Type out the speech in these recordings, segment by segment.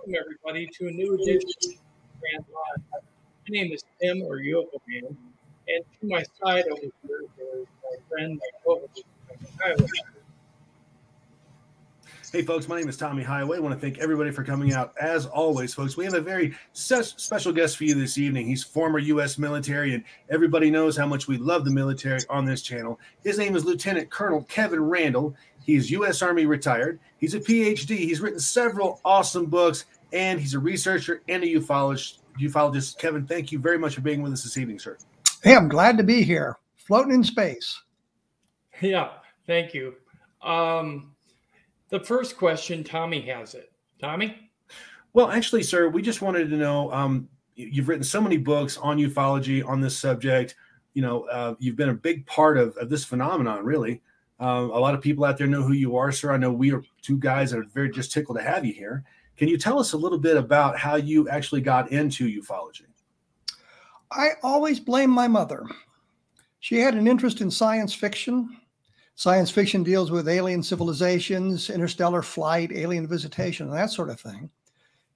welcome everybody to a new edition of Grand Live. My name is Tim, or UFO Man, and to my side over here is my friend, my co-host, Tommy Highway. Hey folks, my name is Tommy Highway. I want to thank everybody for coming out. As always, folks, we have a very special guest for you this evening. He's former U.S. military, and everybody knows how much we love the military on this channel. His name is Lieutenant Colonel Kevin Randle. He's U.S. Army retired. He's a PhD. He's written several awesome books, and he's a researcher and a ufologist. Kevin, thank you very much for being with us this evening, sir. Hey, I'm glad to be here, floating in space. Yeah, thank you. The first question, Tommy has it. Tommy? Well, actually, sir, we just wanted to know, you've written so many books on ufology, on this subject. You know, you've been a big part of this phenomenon, really. A lot of people out there know who you are, sir. I know we are two guys that are very just tickled to have you here. Can you tell us a little bit about how you actually got into ufology? I always blame my mother. She had an interest in science fiction. Science fiction deals with alien civilizations, interstellar flight, alien visitation, and that sort of thing.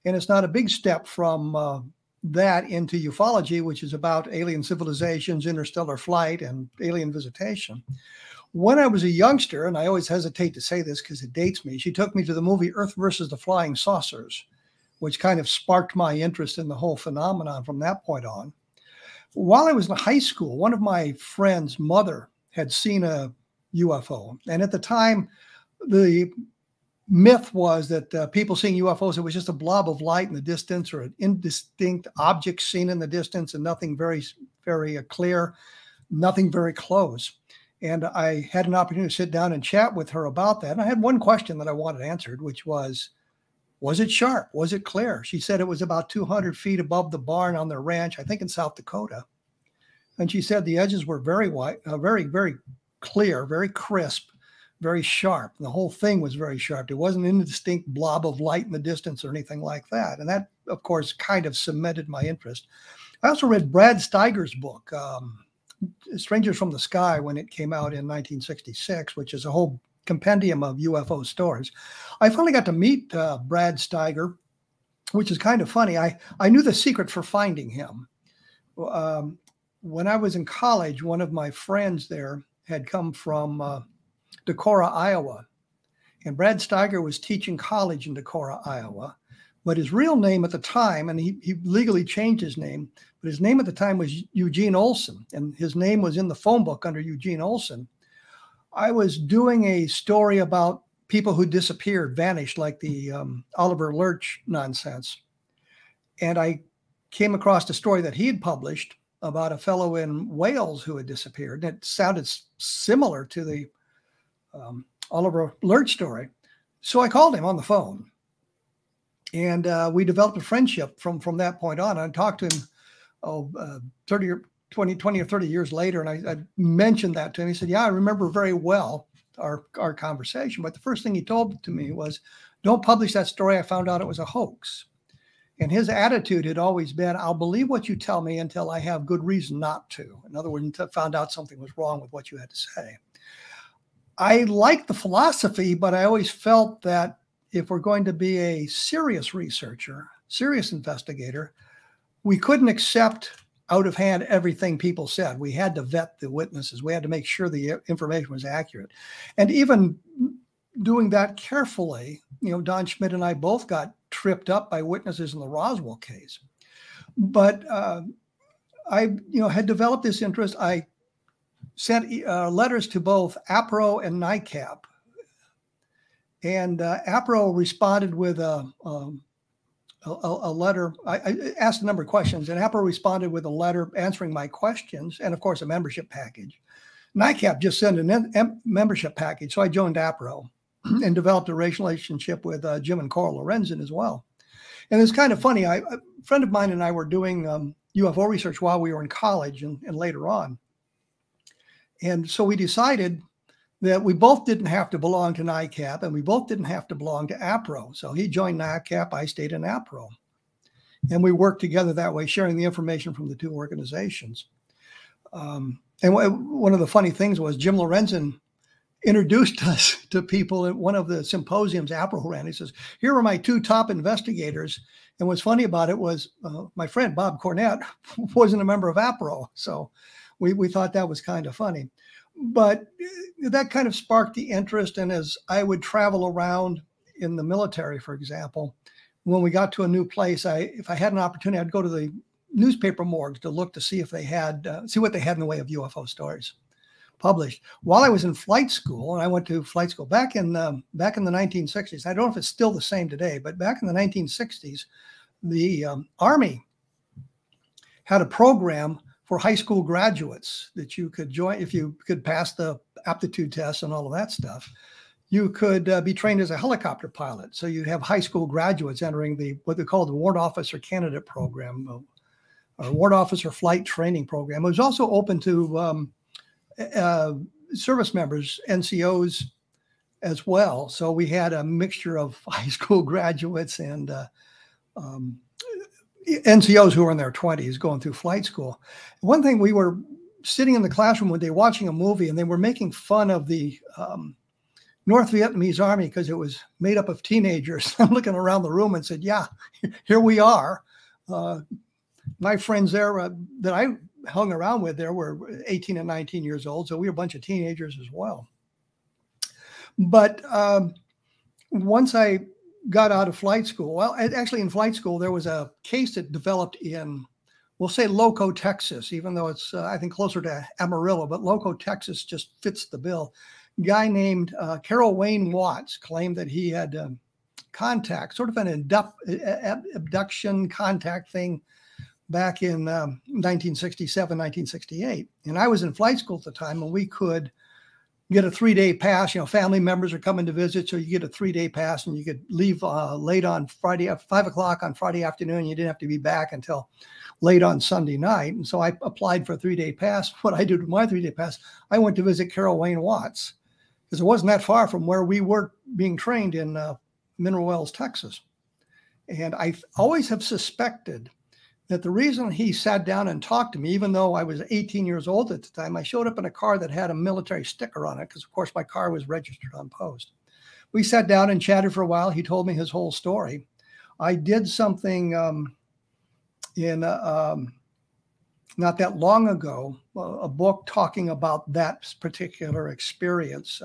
And it's not a big step from that into ufology, which is about alien civilizations, interstellar flight, and alien visitation. When I was a youngster, and I always hesitate to say this because it dates me, she took me to the movie Earth versus the Flying Saucers, which kind of sparked my interest in the whole phenomenon from that point on. While I was in high school, one of my friend's mother had seen a UFO. And at the time, the myth was that people seeing UFOs, it was just a blob of light in the distance or an indistinct object seen in the distance and nothing very, very clear, nothing very close. And I had an opportunity to sit down and chat with her about that. And I had one question that I wanted answered, which was it sharp? Was it clear? She said it was about 200 feet above the barn on their ranch, I think in South Dakota. And she said the edges were very white, very, very clear, very crisp, very sharp. And the whole thing was very sharp. It wasn't an indistinct blob of light in the distance or anything like that. And that, of course, kind of cemented my interest. I also read Brad Steiger's book, Strangers from the Sky, when it came out in 1966, which is a whole compendium of UFO stories. I finally got to meet Brad Steiger, which is kind of funny. I knew the secret for finding him. When I was in college, one of my friends there had come from Decorah, Iowa. And Brad Steiger was teaching college in Decorah, Iowa. But his real name at the time, and he legally changed his name, but his name at the time was Eugene Olson. And his name was in the phone book under Eugene Olson. I was doing a story about people who disappeared, vanished, like the Oliver Lurch nonsense. And I came across a story that he had published about a fellow in Wales who had disappeared. And it sounded similar to the Oliver Lurch story. So I called him on the phone. And we developed a friendship from that point on. I talked to him 20 or 30 years later, and I mentioned that to him. He said, yeah, I remember very well our conversation. But the first thing he told to me was, don't publish that story. I found out it was a hoax. And his attitude had always been, I'll believe what you tell me until I have good reason not to. In other words, until I found out something was wrong with what you had to say. I liked the philosophy, but I always felt that if we're going to be a serious researcher, serious investigator, we couldn't accept out of hand everything people said. We had to vet the witnesses. We had to make sure the information was accurate. And even doing that carefully, Don Schmidt and I both got tripped up by witnesses in the Roswell case. But I had developed this interest. I sent letters to both APRO and NICAP. And APRO responded with a letter. I asked a number of questions, and APRO responded with a letter answering my questions, and of course a membership package. NICAP just sent a membership package, so I joined APRO and developed a relationship with Jim and Coral Lorenzen as well. And it's kind of funny. A friend of mine and I were doing UFO research while we were in college and later on. And so we decided that we both didn't have to belong to NICAP and we both didn't have to belong to APRO. So he joined NICAP, I stayed in APRO. And we worked together that way, sharing the information from the two organizations. And one of the funny things was Jim Lorenzen introduced us to people at one of the symposiums APRO ran. He says, here are my two top investigators. And what's funny about it was my friend Bob Cornett wasn't a member of APRO. So we thought that was kind of funny. But that kind of sparked the interest. And as I would travel around in the military, for example, when we got to a new place, if I had an opportunity, I'd go to the newspaper morgues to look to see if they had, see what they had in the way of UFO stories published. While I was in flight school, and I went to flight school back in the 1960s. I don't know if it's still the same today, but back in the 1960s, the Army had a program for high school graduates that you could join if you could pass the aptitude tests and all of that stuff. You could be trained as a helicopter pilot. So you'd have high school graduates entering what they call the Warrant Officer Candidate Program, or Warrant Officer Flight Training Program. It was also open to service members, NCOs as well. So we had a mixture of high school graduates and NCOs who were in their 20s going through flight school. One thing, we were sitting in the classroom one day watching a movie, and they were making fun of the North Vietnamese army because it was made up of teenagers. I'm looking around the room and said, yeah, here we are. My friends there that I hung around with there were 18 and 19 years old. So we were a bunch of teenagers as well. But once I got out of flight school, well, actually in flight school, there was a case that developed in, we'll say Loco, Texas, even though it's, I think, closer to Amarillo, but Loco, Texas just fits the bill. A guy named Carol Wayne Watts claimed that he had contact, sort of an abduction contact thing back in 1967, 1968. And I was in flight school at the time, and we could get a 3-day pass. You know, family members are coming to visit, so you get a 3-day pass, and you could leave late on Friday at 5 o'clock on Friday afternoon. You didn't have to be back until late on Sunday night. And so I applied for a 3-day pass. What I did with my 3-day pass, I went to visit Carol Wayne Watts, because it wasn't that far from where we were being trained in Mineral Wells, Texas. And I always have suspected that the reason he sat down and talked to me, even though I was 18 years old at the time, I showed up in a car that had a military sticker on it, because, of course, my car was registered on post. We sat down and chatted for a while. He told me his whole story. I did something not that long ago, a book talking about that particular experience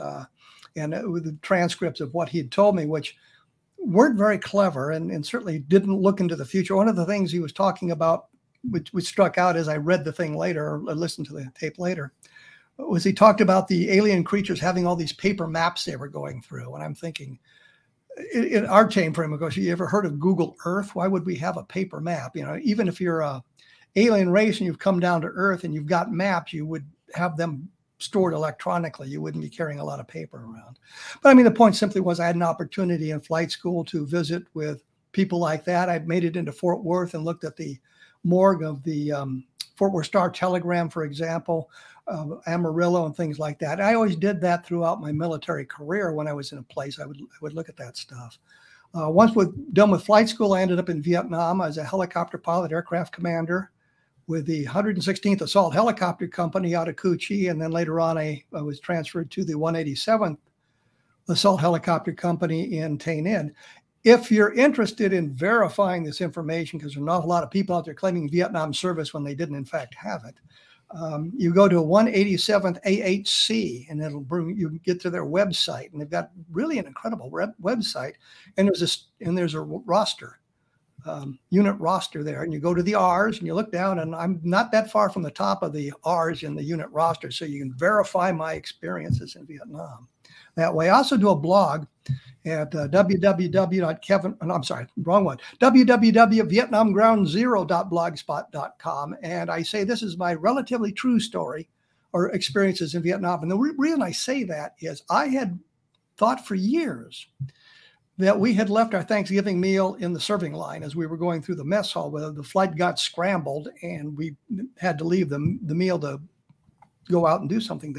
and with the transcripts of what he had told me, which weren't very clever and certainly didn't look into the future. One of the things he was talking about, which struck out as I read the thing later, or listened to the tape later, was he talked about the alien creatures having all these paper maps they were going through. And I'm thinking, in our time frame of course, you ever heard of Google Earth? Why would we have a paper map? You know, even if you're a alien race and you've come down to Earth and you've got maps, you would have them stored electronically. You wouldn't be carrying a lot of paper around. But I mean, the point simply was I had an opportunity in flight school to visit with people like that. I made it into Fort Worth and looked at the morgue of the Fort Worth Star-Telegram, for example, Amarillo and things like that. I always did that throughout my military career. When I was in a place, I would look at that stuff. Once done with flight school, I ended up in Vietnam as a helicopter pilot, aircraft commander with the 116th Assault Helicopter Company out of Cu Chi. And then later on, I was transferred to the 187th Assault Helicopter Company in Tay Ninh. If you're interested in verifying this information, because there's an awful lot of people out there claiming Vietnam service when they didn't in fact have it, you go to 187th AHC and it'll bring you get to their website, and they've got really an incredible website. And there's a roster. Unit roster there, and you go to the R's and you look down, and I'm not that far from the top of the R's in the unit roster, so you can verify my experiences in Vietnam that way. I also do a blog at www.www.vietnamgroundzero.blogspot.com, and I say this is my relatively true story or experiences in Vietnam. And the reason I say that is I had thought for years that we had left our Thanksgiving meal in the serving line as we were going through the mess hall, where the flight got scrambled and we had to leave the meal to go out and do something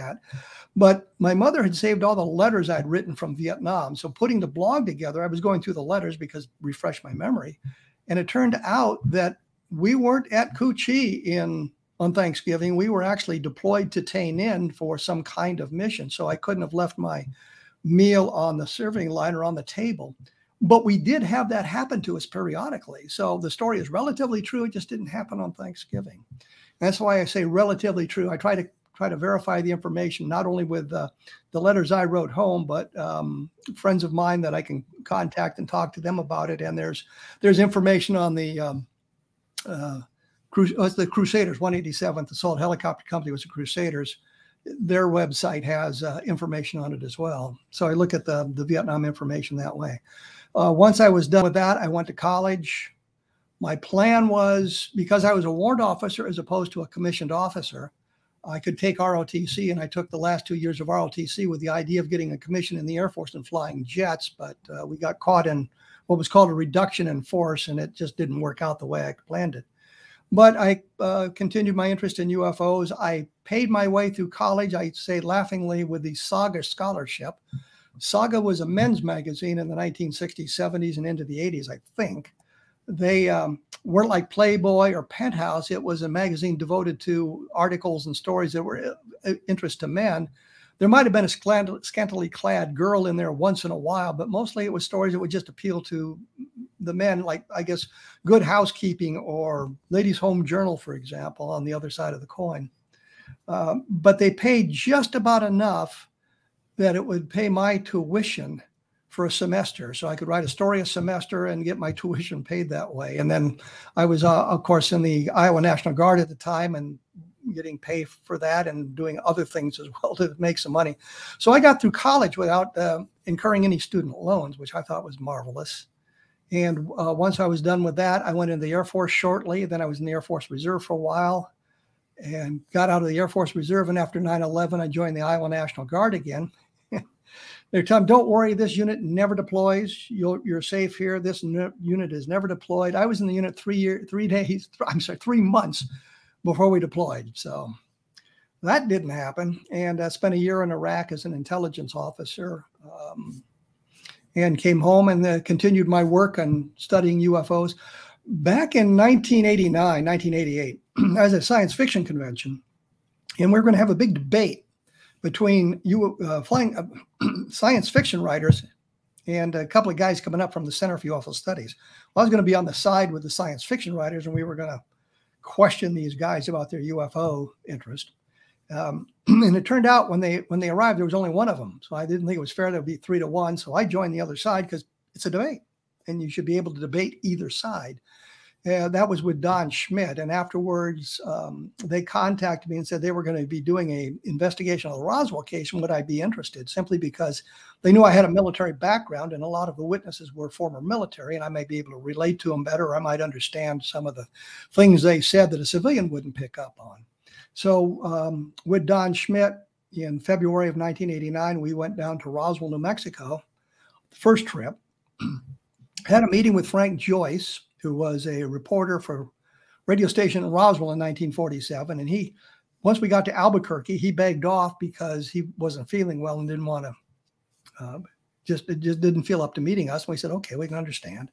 But my mother had saved all the letters I'd written from Vietnam. So putting the blog together, I was going through the letters because refresh my memory. And it turned out that we weren't at Cu Chi in on Thanksgiving. We were actually deployed to Tain for some kind of mission. So I couldn't have left my meal on the serving line or on the table. But we did have that happen to us periodically. So the story is relatively true. It just didn't happen on Thanksgiving. That's why I say relatively true. I try to verify the information, not only with the letters I wrote home, but friends of mine that I can contact and talk to them about it. And there's information on the Crusaders, 187th Assault Helicopter Company was the Crusaders. Their website has information on it as well. So I look at the Vietnam information that way. Once I was done with that, I went to college. My plan was, because I was a warrant officer as opposed to a commissioned officer, I could take ROTC, and I took the last 2 years of ROTC with the idea of getting a commission in the Air Force and flying jets, but we got caught in what was called a reduction in force, and it just didn't work out the way I planned it. But I continued my interest in UFOs. I paid my way through college, I say laughingly, with the Saga Scholarship. Saga was a men's magazine in the 1960s, 70s, and into the 80s, I think. They weren't like Playboy or Penthouse. It was a magazine devoted to articles and stories that were of interest to men. There might have been a scantily clad girl in there once in a while, but mostly it was stories that would just appeal to the men, like, I guess, Good Housekeeping or Ladies' Home Journal, for example, on the other side of the coin. But they paid just about enough that it would pay my tuition for a semester. So I could write a story a semester and get my tuition paid that way. And then I was, of course, in the Iowa National Guard at the time and getting paid for that and doing other things as well to make some money. So I got through college without incurring any student loans, which I thought was marvelous. And once I was done with that, I went into the Air Force shortly. Then I was in the Air Force Reserve for a while and got out of the Air Force Reserve. And after 9/11, I joined the Iowa National Guard again. They're telling me, don't worry, this unit never deploys. You're safe here. This unit is never deployed. I was in the unit 3 months before we deployed. So that didn't happen. And I spent a year in Iraq as an intelligence officer and came home and continued my work on studying UFOs. Back in 1988, I was at a science fiction convention, and we were going to have a big debate between science fiction writers and a couple of guys coming up from the Center for UFO Studies. Well, I was going to be on the side with the science fiction writers, and we were going to question these guys about their UFO interest. And it turned out when they arrived, there was only one of them. So I didn't think it was fair. There would be 3-1. So I joined the other side because it's a debate, and you should be able to debate either side. That was with Don Schmidt. And afterwards, they contacted me and said they were going to be doing an investigation of the Roswell case, and would I be interested, simply because they knew I had a military background and a lot of the witnesses were former military, and I may be able to relate to them better, or I might understand some of the things they said that a civilian wouldn't pick up on. So with Don Schmidt in February of 1989, we went down to Roswell, New Mexico, the first trip, had a meeting with Frank Joyce, who was a reporter for radio station in Roswell in 1947. And once we got to Albuquerque, he begged off because he wasn't feeling well and didn't want to, just didn't feel up to meeting us. And we said, okay, we can understand.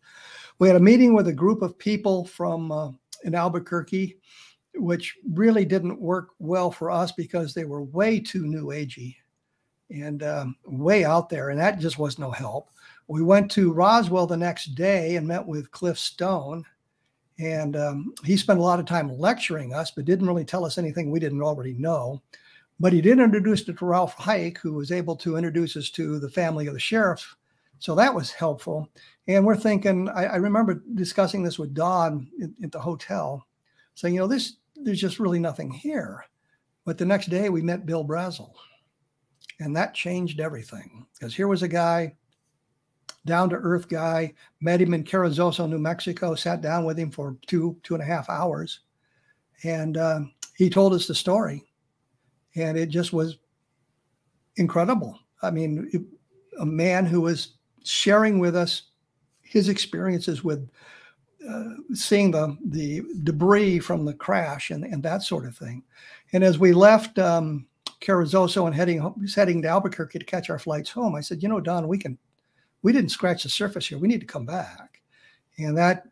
We had a meeting with a group of people from in Albuquerque, which really didn't work well for us because they were way too new agey and way out there. And that just was no help. We went to Roswell the next day and met with Cliff Stone, and he spent a lot of time lecturing us, but didn't really tell us anything we didn't already know. But he did introduce us to Ralph Hike, who was able to introduce us to the family of the sheriff. So that was helpful. And we're thinking, I remember discussing this with Don at the hotel, saying, there's just really nothing here. But the next day we met Bill Brazel, and that changed everything, because here was a guy, down-to-earth guy, met him in Carrizozo, New Mexico, sat down with him for 2.5 hours. And he told us the story. And it just was incredible. I mean, a man who was sharing with us his experiences with seeing the debris from the crash and that sort of thing. And as we left Carrizozo and heading to Albuquerque to catch our flights home, I said, Don, we didn't scratch the surface here. We need to come back. And that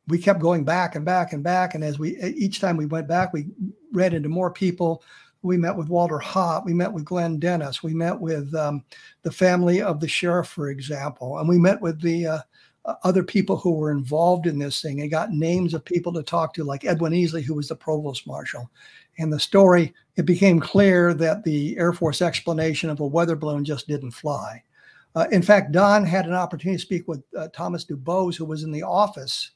we kept going back and back and back. And each time we went back, we ran into more people. We met with Walter Hott. We met with Glenn Dennis. We met with the family of the sheriff, for example. And we met with the other people who were involved in this thing and got names of people to talk to, like Edwin Easley, who was the provost marshal. And the story, it became clear that the Air Force explanation of a weather balloon just didn't fly. In fact, Don had an opportunity to speak with Thomas DuBose, who was in the office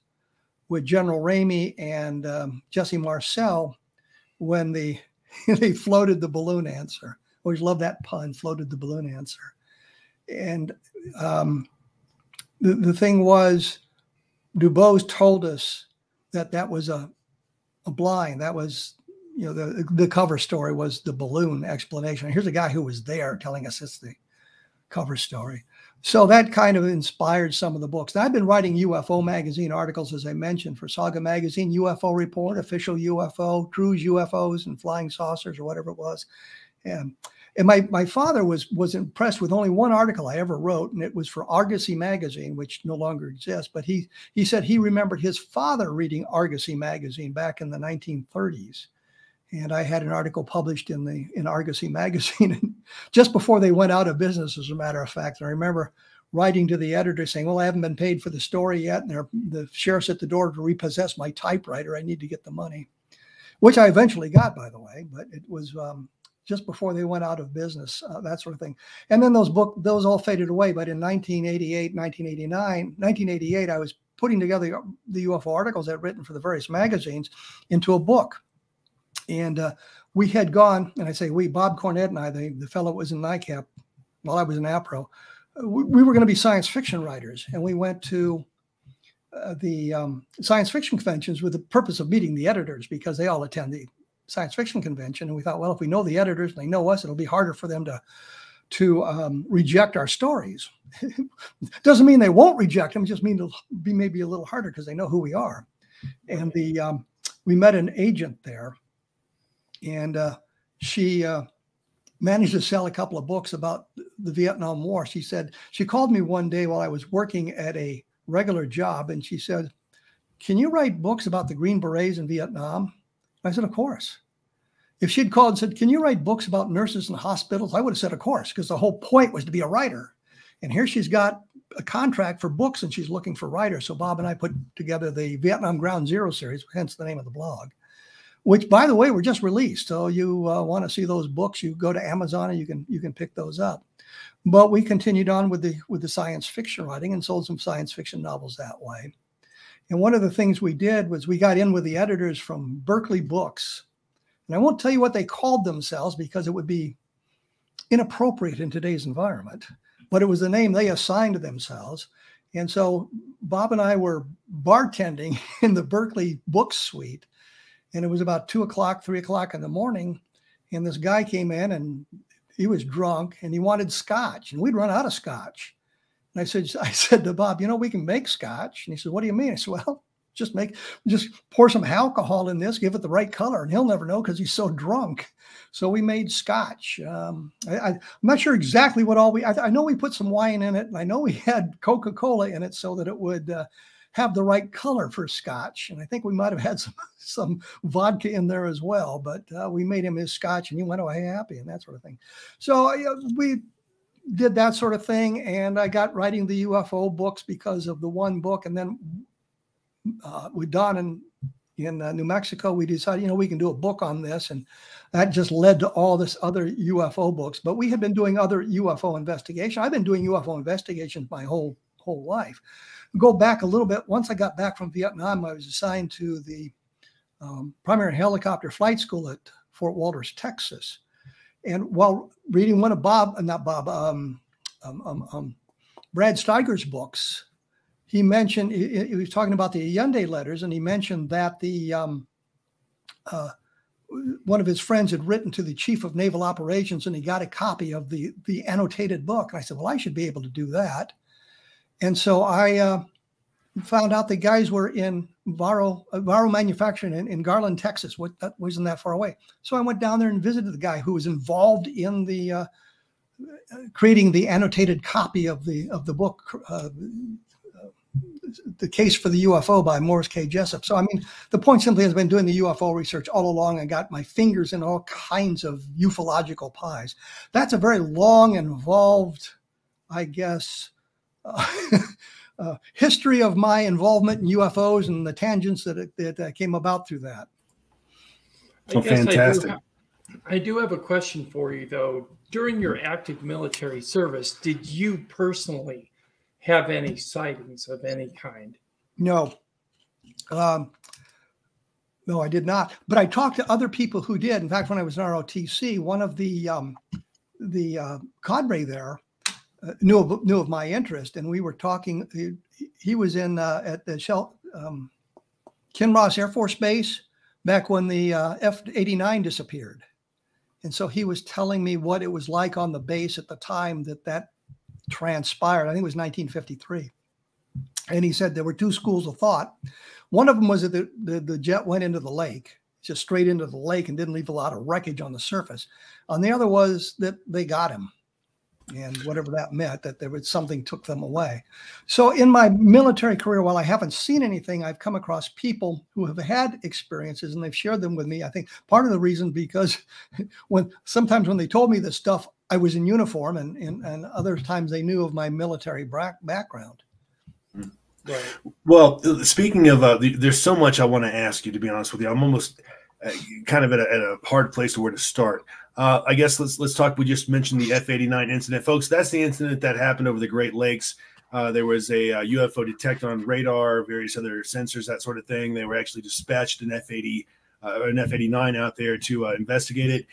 with General Ramey and Jesse Marcel when they floated the balloon answer. Always loved that pun, floated the balloon answer. And the thing was, DuBose told us that was a blind. That was, the cover story was the balloon explanation. Here's a guy who was there telling us it's the cover story. So that kind of inspired some of the books. Now, I've been writing UFO magazine articles, as I mentioned, for Saga Magazine, UFO Report, Official UFO, Cruise UFOs, and Flying Saucers, or whatever it was. And my father was impressed with only one article I ever wrote, and it was for Argosy Magazine, which no longer exists. But he said he remembered his father reading Argosy Magazine back in the 1930s. And I had an article published in Argosy Magazine just before they went out of business, as a matter of fact. And I remember writing to the editor saying, well, I haven't been paid for the story yet. And the sheriff's at the door to repossess my typewriter. I need to get the money, which I eventually got, by the way. But it was just before they went out of business, that sort of thing. And then those all faded away. But in 1988, I was putting together the UFO articles I'd written for the various magazines into a book. And we had gone, and I say we, Bob Cornett and I, the fellow that was in NICAP while I was in APRO, we were going to be science fiction writers. And we went to the science fiction conventions with the purpose of meeting the editors, because they all attend the science fiction convention. And we thought, well, if we know the editors and they know us, it'll be harder for them to reject our stories. Doesn't mean they won't reject them, just mean it'll be maybe a little harder because they know who we are. And we met an agent there. And she managed to sell a couple of books about the Vietnam War. She said, she called me one day while I was working at a regular job. And she said, can you write books about the Green Berets in Vietnam? I said, of course. If she'd called and said, can you write books about nurses in hospitals? I would have said, of course, because the whole point was to be a writer. And here she's got a contract for books and she's looking for writers. So Bob and I put together the Vietnam Ground Zero series, hence the name of the blog, which, by the way, were just released. So you want to see those books, you go to Amazon and you can pick those up. But we continued on with the science fiction writing and sold some science fiction novels that way. And one of the things we did was we got in with the editors from Berkeley Books. And I won't tell you what they called themselves because it would be inappropriate in today's environment. But it was the name they assigned to themselves. And so Bob and I were bartending in the Berkeley Books suite. And it was about 2 o'clock, 3 o'clock in the morning. And this guy came in and he was drunk and he wanted scotch. And we'd run out of scotch. And I said to Bob, we can make scotch. And he said, what do you mean? I said, well, just pour some alcohol in this, give it the right color. And he'll never know because he's so drunk. So we made scotch. I'm not sure exactly what I know we put some wine in it. And I know we had Coca-Cola in it so that it would have the right color for scotch. And I think we might have had some vodka in there as well, but we made him his scotch and he went away happy and that sort of thing. So we did that sort of thing. And I got writing the UFO books because of the one book. And then with Don in New Mexico, we decided, we can do a book on this. And that just led to all this other UFO books. But we had been doing other UFO investigation. I've been doing UFO investigations my whole life. Go back a little bit. Once I got back from Vietnam, I was assigned to the primary helicopter flight school at Fort Walters, Texas. And while reading one of Brad Steiger's books, he mentioned, he was talking about the Allende letters, and he mentioned that one of his friends had written to the chief of naval operations, and he got a copy of the annotated book. And I said, well, I should be able to do that. And so I found out the guys were in Varro Manufacturing in Garland, Texas. That wasn't that far away. So I went down there and visited the guy who was involved in the creating the annotated copy of the book, The Case for the UFO by Morris K. Jessup. So, I mean, the point simply has been doing the UFO research all along and got my fingers in all kinds of ufological pies. That's a very long, involved, I guess, history of my involvement in UFOs and the tangents that came about through that. So fantastic. I do have a question for you, though. During your active military service, did you personally have any sightings of any kind? No. No, I did not. But I talked to other people who did. In fact, when I was in ROTC, one of the cadre there knew of my interest, and we were talking. He was in at the Kinross Air Force Base back when the F-89 disappeared. And so he was telling me what it was like on the base at the time that transpired. I think it was 1953. And he said there were two schools of thought. One of them was that the jet went into the lake, just straight into the lake, and didn't leave a lot of wreckage on the surface. And the other was that they got him. And whatever that meant, that there was something took them away. So in my military career, while I haven't seen anything, I've come across people who have had experiences and they've shared them with me. I think part of the reason because sometimes when they told me this stuff, I was in uniform, and other times they knew of my military background. Right. Well, speaking of, there's so much I want to ask you, to be honest with you. I'm almost kind of at a hard place to where to start. I guess let's talk. We just mentioned the F-89 incident, folks. That's the incident that happened over the Great Lakes. There was a UFO detected on radar, various other sensors, that sort of thing. They were actually dispatched an F-89 out there to investigate it.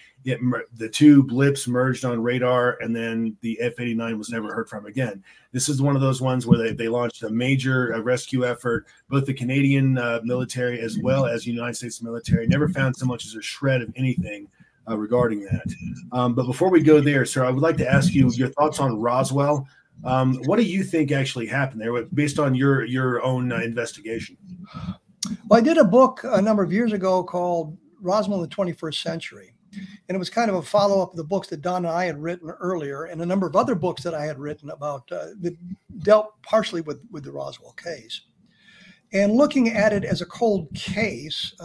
The two blips merged on radar, and then the F-89 was never heard from again. This is one of those ones where they launched a major rescue effort. Both the Canadian military as well as the United States military never found so much as a shred of anything regarding that. But before we go there, sir, I would like to ask you your thoughts on Roswell. What do you think actually happened there based on your own investigation? Well, I did a book a number of years ago called Roswell in the 21st Century. And it was kind of a follow-up of the books that Don and I had written earlier, and a number of other books that I had written about that dealt partially with the Roswell case. And looking at it as a cold case,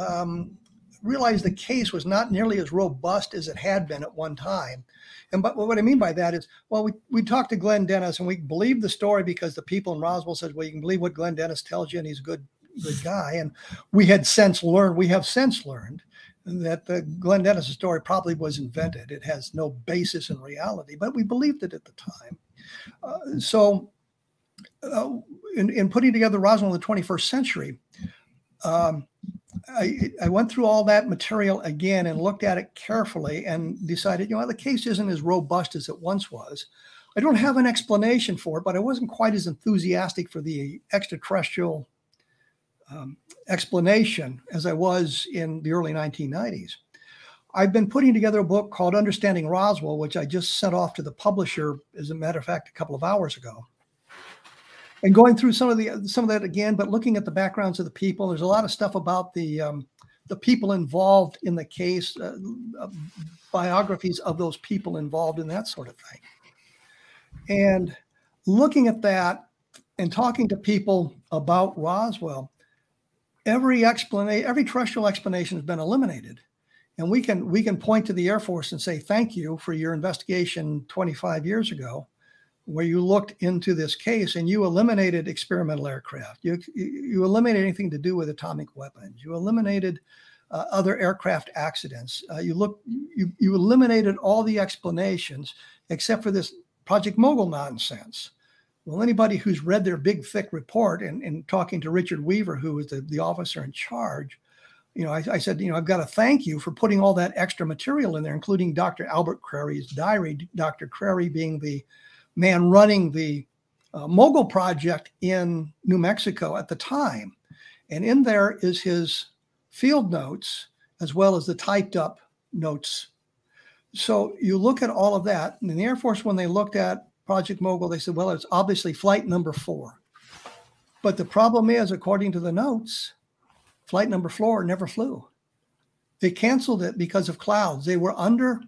realized the case was not nearly as robust as it had been at one time. But what I mean by that is, well, we talked to Glenn Dennis, and we believed the story because the people in Roswell said, well, you can believe what Glenn Dennis tells you, and he's a good guy. And we have since learned that the Glenn Dennis story probably was invented. It has no basis in reality, but we believed it at the time. In putting together Roswell in the 21st Century, I went through all that material again and looked at it carefully and decided, the case isn't as robust as it once was. I don't have an explanation for it, but I wasn't quite as enthusiastic for the extraterrestrial explanation as I was in the early 1990s. I've been putting together a book called Understanding Roswell, which I just sent off to the publisher, as a matter of fact, a couple of hours ago. And going through some of that again, but looking at the backgrounds of the people, there's a lot of stuff about the people involved in the case, biographies of those people involved in that sort of thing. And looking at that and talking to people about Roswell, every terrestrial explanation has been eliminated. And we can point to the Air Force and say, thank you for your investigation 25 years ago, where you looked into this case and you eliminated experimental aircraft. You eliminated anything to do with atomic weapons. You eliminated other aircraft accidents. You eliminated all the explanations except for this Project Mogul nonsense. Well, anybody who's read their big, thick report and talking to Richard Weaver, who was the officer in charge, I said, I've got to thank you for putting all that extra material in there, including Dr. Albert Crary's diary, Dr. Crary being the man running the Mogul project in New Mexico at the time. And in there is his field notes, as well as the typed up notes. So you look at all of that. And in the Air Force, when they looked at Project Mogul, they said, well, it's obviously flight number 4. But the problem is, according to the notes, flight number 4 never flew. They canceled it because of clouds. They were under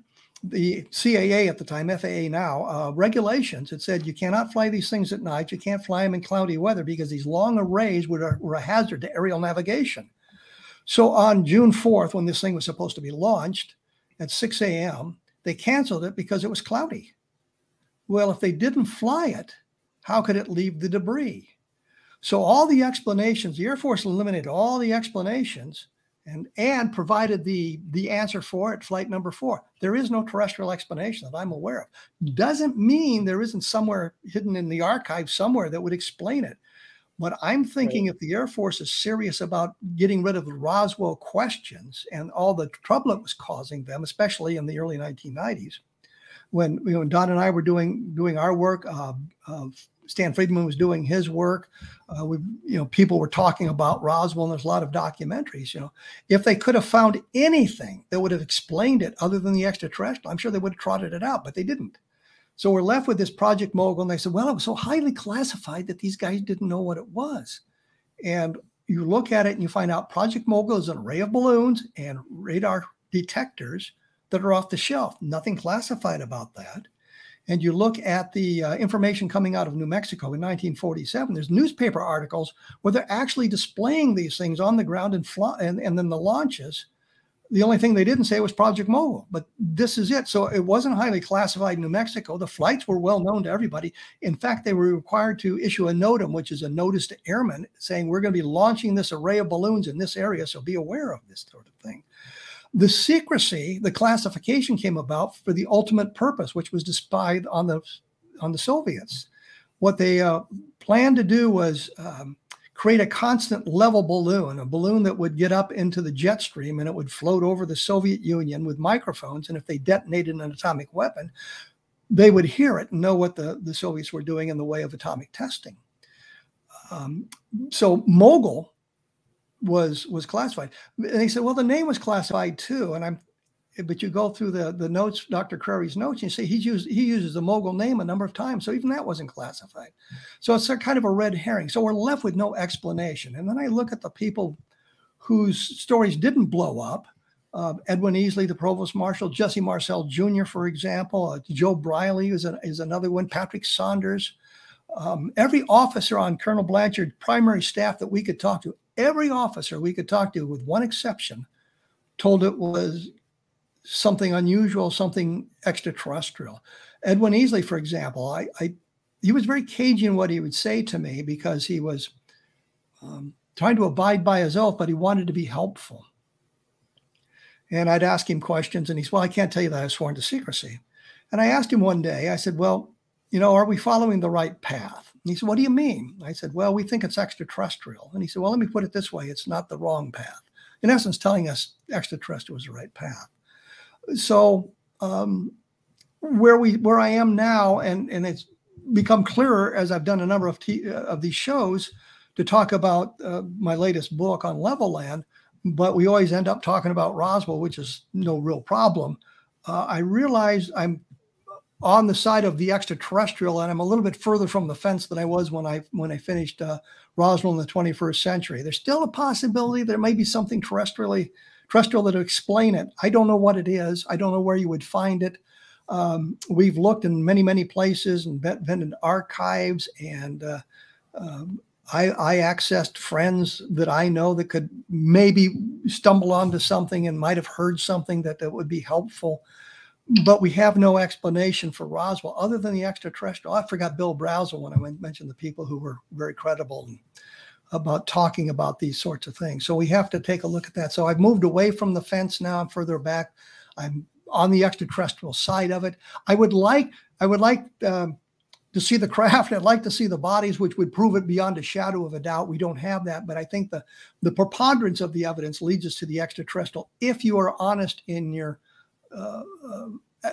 the CAA at the time, FAA now, regulations. It said you cannot fly these things at night. You can't fly them in cloudy weather because these long arrays were a hazard to aerial navigation. So on June 4th, when this thing was supposed to be launched at 6 a.m., they canceled it because it was cloudy. Well, if they didn't fly it, how could it leave the debris? So all the explanations, the Air Force eliminated all the explanations and provided the answer for it, flight number 4. There is no terrestrial explanation that I'm aware of. Doesn't mean there isn't somewhere hidden in the archive somewhere that would explain it. But I'm thinking if the Air Force is serious about getting rid of the Roswell questions and all the trouble it was causing them, especially in the early 1990s, when Don and I were doing our work, Stan Friedman was doing his work. People were talking about Roswell, and there's a lot of documentaries. If they could have found anything that would have explained it other than the extraterrestrial, I'm sure they would have trotted it out, but they didn't. So we're left with this Project Mogul, and they said, well, it was so highly classified that these guys didn't know what it was. And you look at it and you find out Project Mogul is an array of balloons and radar detectors that are off the shelf. Nothing classified about that. And you look at the information coming out of New Mexico in 1947, there's newspaper articles where they're actually displaying these things on the ground and then the launches. The only thing they didn't say was Project Mogul, but this is it. So it wasn't highly classified in New Mexico. The flights were well known to everybody. In fact, they were required to issue a NOTAM, which is a notice to airmen saying, we're going to be launching this array of balloons in this area, so be aware of this sort of thing. The secrecy, the classification came about for the ultimate purpose, which was to spy on the Soviets. What they planned to do was create a constant level balloon, a balloon that would get up into the jet stream and it would float over the Soviet Union with microphones. And if they detonated an atomic weapon, they would hear it and know what the Soviets were doing in the way of atomic testing. So Mogul was classified. And they said, well, the name was classified too. But you go through the notes, Dr. Curry's notes, and you see he uses the Mogul name a number of times. So even that wasn't classified. So it's a kind of a red herring. So we're left with no explanation. And then I look at the people whose stories didn't blow up. Edwin Easley, the provost marshal, Jesse Marcel Jr., for example, Joe Briley is another one, Patrick Saunders. Every officer on Colonel Blanchard's primary staff that we could talk to, every officer we could talk to, with one exception, told it was something unusual, something extraterrestrial. Edwin Easley, for example, he was very cagey in what he would say to me because he was trying to abide by his oath, but he wanted to be helpful. And I'd ask him questions, and he said, well, I can't tell you that I was sworn to secrecy. And I asked him one day, I said, well, are we following the right path? And he said, what do you mean? I said, well, we think it's extraterrestrial. And he said, well, let me put it this way. It's not the wrong path. In essence, telling us extraterrestrial was the right path. So where I am now, and it's become clearer as I've done a number of these shows to talk about my latest book on Levelland, but we always end up talking about Roswell, which is no real problem. I realize I'm on the side of the extraterrestrial, and I'm a little bit further from the fence than I was when I finished Roswell in the 21st century. There's still a possibility there may be something terrestrial that would explain it. I don't know what it is. I don't know where you would find it. We've looked in many, many places and been in archives, and I accessed friends that I know that could maybe stumble onto something and might have heard something that would be helpful. But we have no explanation for Roswell other than the extraterrestrial. I forgot Bill Brazel when I mentioned the people who were very credible about talking about these sorts of things. So we have to take a look at that. So I've moved away from the fence now. I'm further back. I'm on the extraterrestrial side of it. I would like to see the craft. I'd like to see the bodies, which would prove it beyond a shadow of a doubt. We don't have that, but I think the preponderance of the evidence leads us to the extraterrestrial if you are honest in your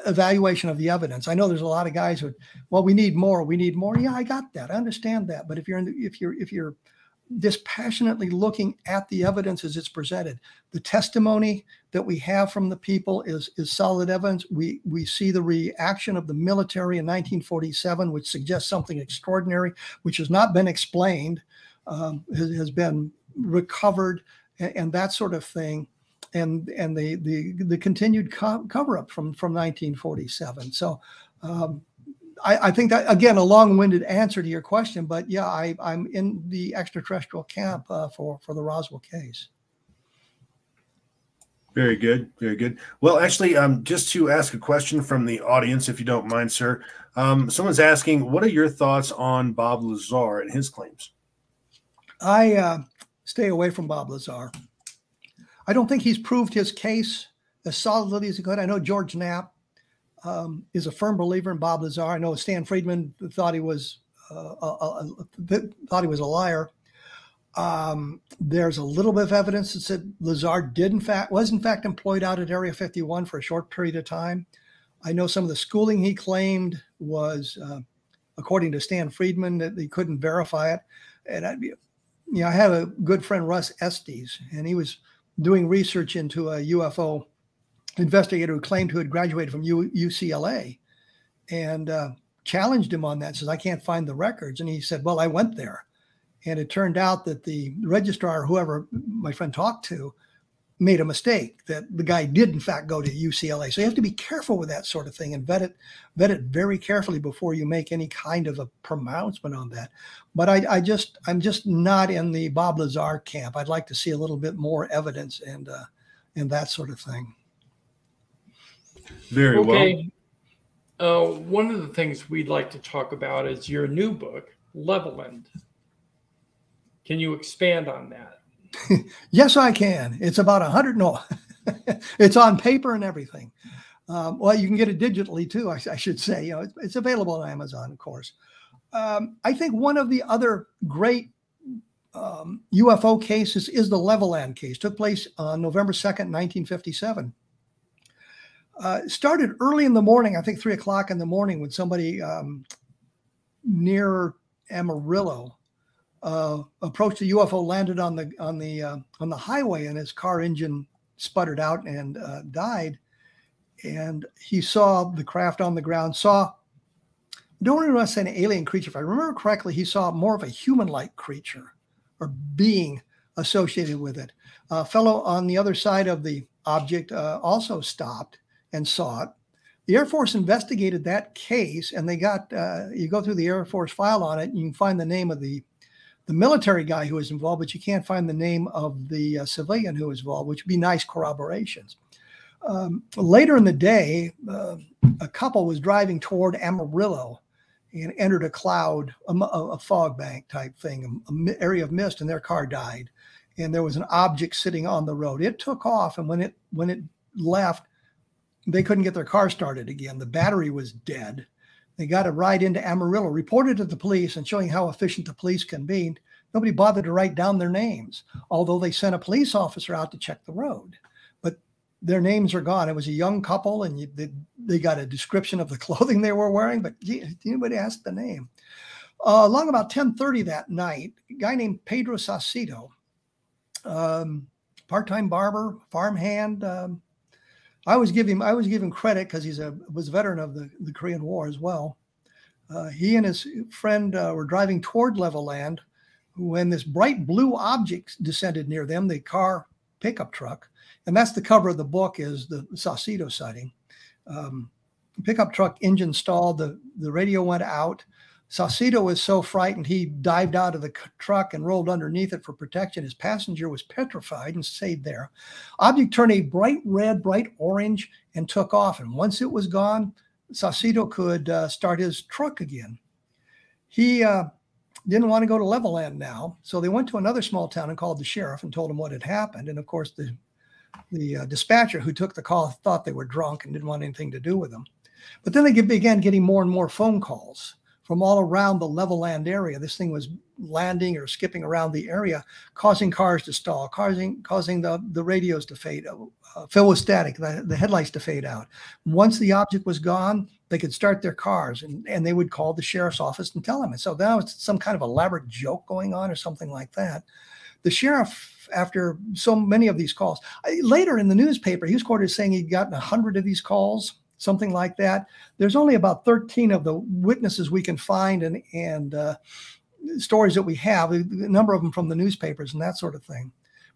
evaluation of the evidence. I know there's a lot of guys who, well, we need more. Yeah, I got that. I understand that. But if you're dispassionately looking at the evidence as it's presented, the testimony that we have from the people is solid evidence. We see the reaction of the military in 1947, which suggests something extraordinary, which has not been explained, has been recovered, and that sort of thing. the continued cover up from 1947. So I think that, again, a long-winded answer to your question, but yeah, I'm in the extraterrestrial camp for the Roswell case. Very good. Very good. Well, actually, just to ask a question from the audience, if you don't mind, sir. Someone's asking, what are your thoughts on Bob Lazar and his claims? I stay away from Bob Lazar. I don't think he's proved his case as solidly as he could. I know George Knapp is a firm believer in Bob Lazar. I know Stan Friedman thought he was a liar. There's a little bit of evidence that said Lazar was in fact employed out at Area 51 for a short period of time. I know some of the schooling he claimed was, according to Stan Friedman, that he couldn't verify it. And I have a good friend, Russ Estes, and he was doing research into a UFO investigator who claimed to have graduated from UCLA, and challenged him on that. Says, I can't find the records. And he said, well, I went there. And it turned out that the registrar, whoever my friend talked to, made a mistake, that the guy did in fact go to UCLA. So you have to be careful with that sort of thing and vet it very carefully before you make any kind of a pronouncement on that. But I'm just not in the Bob Lazar camp. I'd like to see a little bit more evidence and that sort of thing. Very well. One of the things we'd like to talk about is your new book, Levelland. Can you expand on that? Yes, I can. It's about 100. No, it's on paper and everything. Well, you can get it digitally too, I should say. It's available on Amazon, of course. I think one of the other great UFO cases is the Levelland case. Took place on November 2nd, 1957. Started early in the morning, I think 3 o'clock in the morning, when somebody near Amarillo approached a UFO, landed on the highway, and his car engine sputtered out and died. And he saw the craft on the ground. Don't remember us saying an alien creature. If I remember correctly, he saw more of a human-like creature or being associated with it. A fellow on the other side of the object also stopped and saw it. The Air Force investigated that case, and they got, you go through the Air Force file on it, and you can find the name of the military guy who was involved, but you can't find the name of the civilian who was involved, which would be nice corroborations. Later in the day, a couple was driving toward Amarillo and entered a cloud, a fog bank type thing, an area of mist, and their car died. And there was an object sitting on the road. It took off, and when it left, they couldn't get their car started again. The battery was dead. They got a ride into Amarillo, reported to the police, and showing how efficient the police can be. Nobody bothered to write down their names, although they sent a police officer out to check the road. But their names are gone. It was a young couple, and they got a description of the clothing they were wearing, but anybody asked the name. Along about 10:30 that night, a guy named Pedro Saucedo, part-time barber, farmhand. I always give him credit because was a veteran of the Korean War as well. He and his friend were driving toward Levelland when this bright blue object descended near them, the car pickup truck. And that's the cover of the book, is the Saucedo sighting. Pickup truck engine stalled, the radio went out. Saucedo was so frightened, he dived out of the truck and rolled underneath it for protection. His passenger was petrified and stayed there. Object turned a bright red, bright orange, and took off. And once it was gone, Saucedo could start his truck again. He didn't want to go to Levelland now, so they went to another small town and called the sheriff and told him what had happened. And of course, the dispatcher who took the call thought they were drunk and didn't want anything to do with them. But then they began getting more and more phone calls from all around the Levelland area. This thing was landing or skipping around the area, causing cars to stall, causing the radios to fade, fill with static, the headlights to fade out. Once the object was gone, they could start their cars, and they would call the sheriff's office and tell him. And so that was some kind of elaborate joke going on or something like that. The sheriff, after so many of these calls, later in the newspaper, he was quoted as saying he'd gotten 100 of these calls, something like that. There's only about 13 of the witnesses we can find and stories that we have, a number of them from the newspapers and that sort of thing.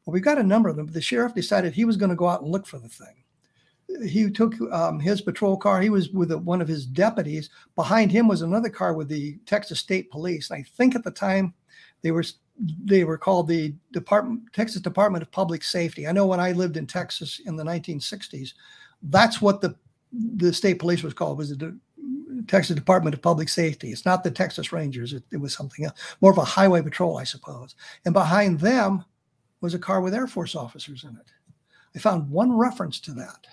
Well, we got a number of them, but the sheriff decided he was going to go out and look for the thing. He took his patrol car. He was with one of his deputies. Behind him was another car with the Texas State Police. And I think at the time they were called the Texas Department of Public Safety. I know when I lived in Texas in the 1960s, that's what the state police was called, was the Texas Department of Public Safety. It's not the Texas Rangers. It was something else, more of a highway patrol, I suppose. And behind them was a car with Air Force officers in it. I found one reference to that.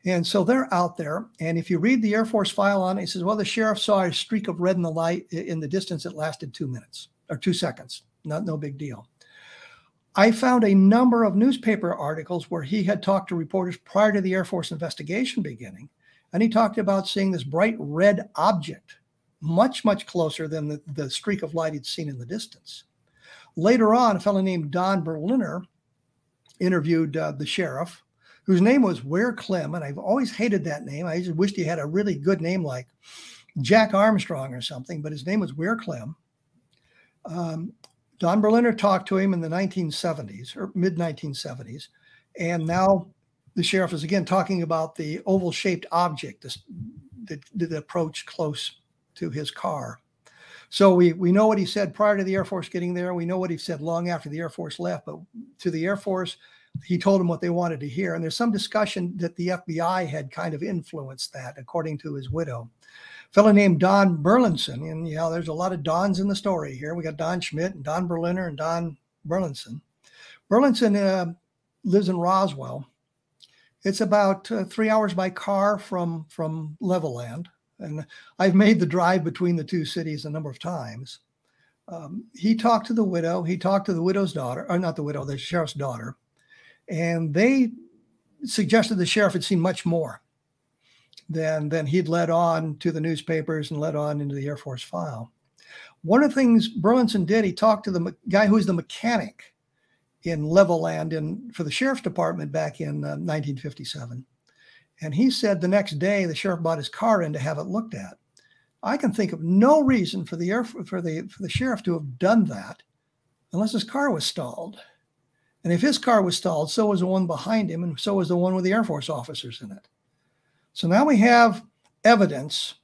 And so they're out there. And if you read the Air Force file on it, it says, well, the sheriff saw a streak of red in the light in the distance. It lasted 2 minutes or 2 seconds. No big deal. I found a number of newspaper articles where he had talked to reporters prior to the Air Force investigation beginning. And he talked about seeing this bright red object much, much closer than the streak of light he'd seen in the distance. Later on, a fellow named Don Berliner interviewed the sheriff, whose name was Ware Clem, and I've always hated that name. I just wished he had a really good name like Jack Armstrong or something, but his name was Ware Clem. Don Berliner talked to him in the 1970s or mid-1970s, and now the sheriff is again talking about the oval-shaped object that approached close to his car. So we know what he said prior to the Air Force getting there. We know what he said long after the Air Force left, but to the Air Force, he told them what they wanted to hear. And there's some discussion that the FBI had kind of influenced that, according to his widow. A fellow named Don Burlinson, and there's a lot of Dons in the story here. We got Don Schmidt and Don Berliner and Don Burlinson. Burlinson lives in Roswell. It's about 3 hours by car from Levelland. And I've made the drive between the two cities a number of times. He talked to the widow. He talked to the widow's daughter, or not the widow, the sheriff's daughter. And they suggested the sheriff had seen much more than he'd led on to the newspapers and led on into the Air Force file. One of the things Burlinson did, he talked to the guy who was the mechanic in Levelland for the sheriff's department back in 1957. And he said the next day the sheriff brought his car in to have it looked at. I can think of no reason for the sheriff to have done that unless his car was stalled. And if his car was stalled, so was the one behind him, and so was the one with the Air Force officers in it. So now we have evidence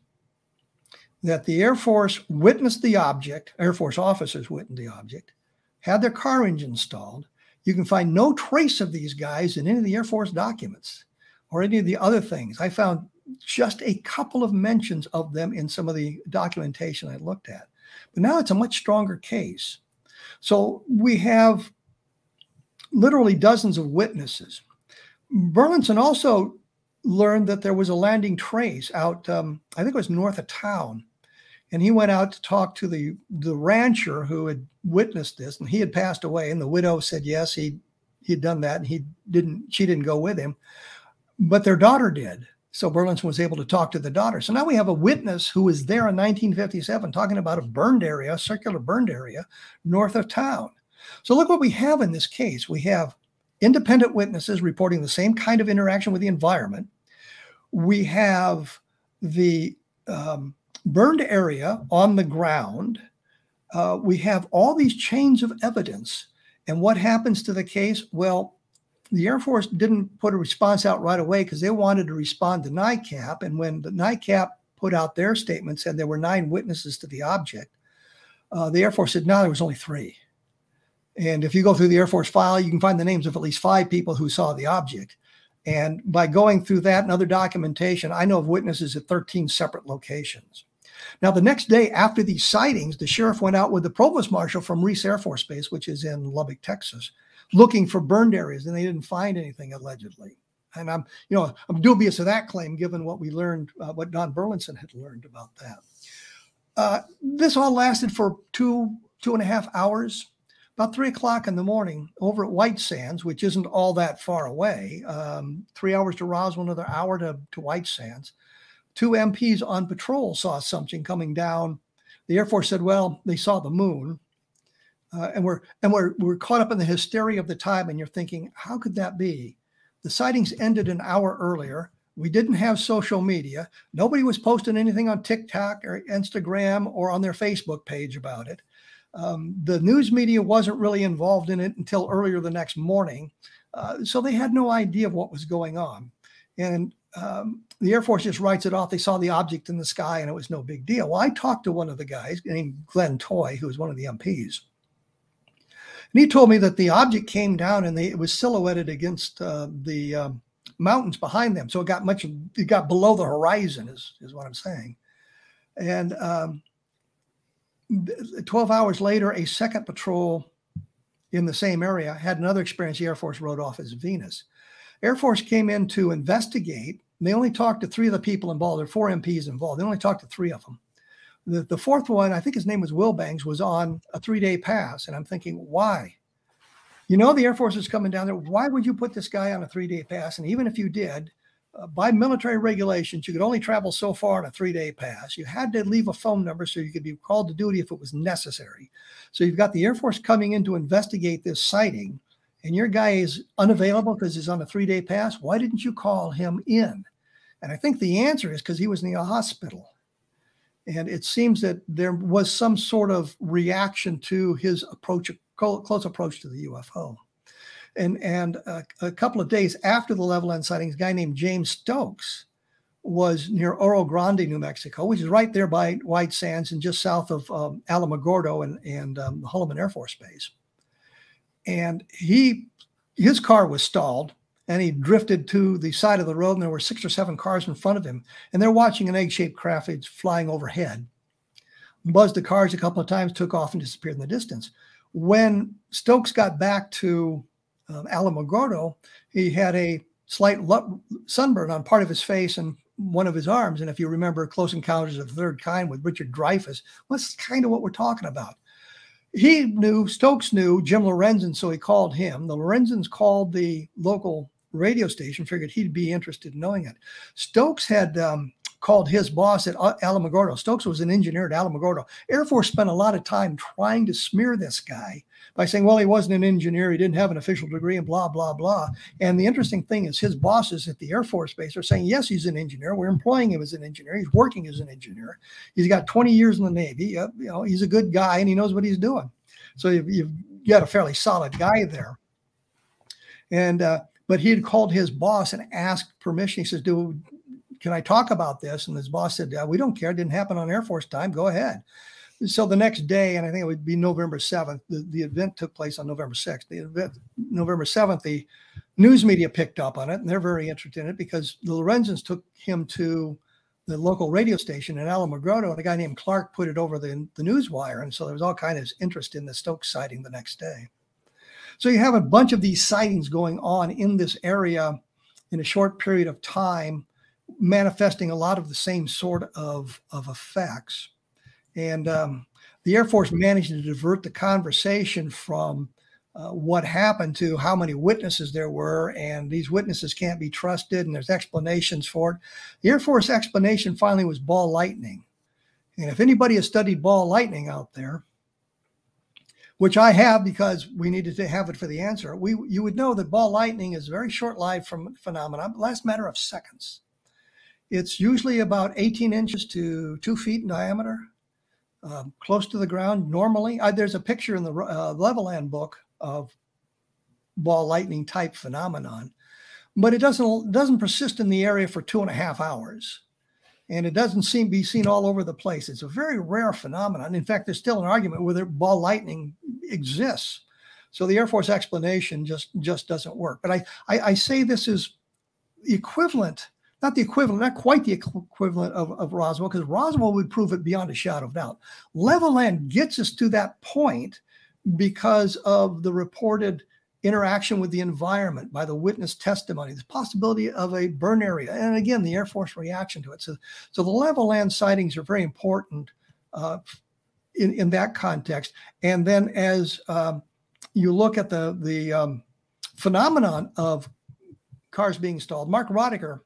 that the Air Force witnessed the object, Air Force officers witnessed the object, had their car engine stalled. You can find no trace of these guys in any of the Air Force documents or any of the other things. I found just a couple of mentions of them in some of the documentation I looked at. But now it's a much stronger case. So we have literally dozens of witnesses. Burlinson also learned that there was a landing trace out, I think it was north of town. And he went out to talk to the rancher who had witnessed this, and he had passed away. And the widow said, yes, he'd done that. And she didn't go with him, but their daughter did. So Burlinson was able to talk to the daughter. So now we have a witness who was there in 1957 talking about a burned area, a circular burned area north of town. So look what we have in this case. We have independent witnesses reporting the same kind of interaction with the environment. We have the burned area on the ground. We have all these chains of evidence. And what happens to the case? Well, the Air Force didn't put a response out right away because they wanted to respond to NICAP. And when the NICAP put out their statement, said there were 9 witnesses to the object, the Air Force said, no, there was only 3. And if you go through the Air Force file, you can find the names of at least 5 people who saw the object. And by going through that and other documentation, I know of witnesses at 13 separate locations. Now, the next day after these sightings, the sheriff went out with the provost marshal from Reese Air Force Base, which is in Lubbock, Texas, looking for burned areas, and they didn't find anything allegedly. And I'm dubious of that claim, given what we learned, what Don Burlinson had learned about that. This all lasted for 2.5 hours. About 3 o'clock in the morning over at White Sands, which isn't all that far away, 3 hours to Roswell, another hour to White Sands. 2 MPs on patrol saw something coming down. The Air Force said, well, they saw the moon. And we're caught up in the hysteria of the time, and you're thinking, how could that be? The sightings ended an hour earlier. We didn't have social media. Nobody was posting anything on TikTok or Instagram or on their Facebook page about it. The news media wasn't really involved in it until earlier the next morning. So they had no idea of what was going on. And the Air Force just writes it off. They saw the object in the sky and it was no big deal. Well, I talked to one of the guys named Glenn Toy, who was one of the MPs. And he told me that the object came down and it was silhouetted against the mountains behind them. So it got below the horizon is what I'm saying. And 12 hours later, a second patrol in the same area had another experience the Air Force wrote off as Venus. Air Force came in to investigate. They only talked to 3 of the people involved. There were 4 MPs involved. They only talked to 3 of them. The fourth one, I think his name was Wilbanks, was on a 3-day pass. And I'm thinking, why? You know, the Air Force is coming down there. Why would you put this guy on a 3-day pass? And even if you did, by military regulations, you could only travel so far on a 3-day pass. You had to leave a phone number so you could be called to duty if it was necessary. So you've got the Air Force coming in to investigate this sighting, and your guy is unavailable because he's on a 3-day pass. Why didn't you call him in? And I think the answer is because he was in the hospital. And it seems that there was some sort of reaction to his approach, close approach to the UFO. And a couple of days after the Levelland sightings, a guy named James Stokes was near Oro Grande, New Mexico, which is right there by White Sands and just south of Alamogordo and Holloman Air Force Base. And his car was stalled, and he drifted to the side of the road, and there were 6 or 7 cars in front of him, and they're watching an egg-shaped craft flying overhead. Buzzed the cars a couple of times, took off, and disappeared in the distance. When Stokes got back to Alamogordo, he had a slight sunburn on part of his face and one of his arms. And if you remember Close Encounters of the Third Kind with Richard Dreyfuss, well, that's kind of what we're talking about. Stokes knew Jim Lorenzen, so he called him. The Lorenzens called the local radio station, figured he'd be interested in knowing it. Stokes had called his boss at Alamogordo. Stokes was an engineer at Alamogordo. Air Force spent a lot of time trying to smear this guy by saying, well, he wasn't an engineer, he didn't have an official degree, and blah, blah, blah. And the interesting thing is his bosses at the Air Force Base are saying, yes, he's an engineer. We're employing him as an engineer. He's working as an engineer. He's got 20 years in the Navy. You know, he's a good guy, and he knows what he's doing. So you've got a fairly solid guy there. And but he had called his boss and asked permission. He says, can I talk about this? And his boss said, we don't care. It didn't happen on Air Force time. Go ahead. So the next day, and I think it would be November 7th, the event took place on November 6th. The event, November 7th, the news media picked up on it, and they're very interested in it because the Lorenzens took him to the local radio station in Alamogordo, and a guy named Clark put it over the news wire. And so there was all kinds of interest in the Stokes sighting the next day. So you have a bunch of these sightings going on in this area in a short period of time, manifesting a lot of the same sort of effects. And the Air Force managed to divert the conversation from what happened to how many witnesses there were, and these witnesses can't be trusted, and there's explanations for it. The Air Force explanation finally was ball lightning. And if anybody has studied ball lightning out there, which I have because we needed to have it for the answer, you would know that ball lightning is a very short-lived phenomenon, lasts a matter of seconds. It's usually about 18 inches to 2 feet in diameter, close to the ground normally. There's a picture in the Levelland book of ball lightning type phenomenon, but it doesn't persist in the area for 2.5 hours. And it doesn't be seen all over the place. It's a very rare phenomenon. In fact, there's still an argument whether ball lightning exists. So the Air Force explanation just doesn't work. But I say this is equivalent, not quite the equivalent of Roswell, because Roswell would prove it beyond a shadow of doubt. Levelland gets us to that point because of the reported interaction with the environment by the witness testimony, the possibility of a burn area, and again, the Air Force reaction to it. So the Levelland sightings are very important in that context. And then as you look at the phenomenon of cars being stalled, Mark Roediger,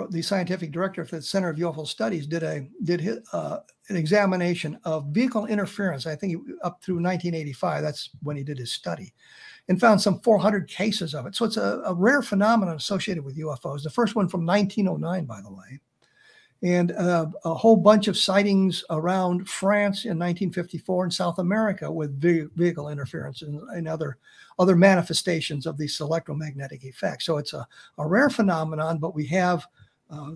the scientific director for the Center of UFO Studies, did an examination of vehicle interference, I think up through 1985. That's when he did his study, and found some 400 cases of it. So it's a rare phenomenon associated with UFOs. The first one from 1909, by the way. and a whole bunch of sightings around France in 1954 and South America with vehicle interference and other manifestations of these electromagnetic effects. So it's a rare phenomenon, but we have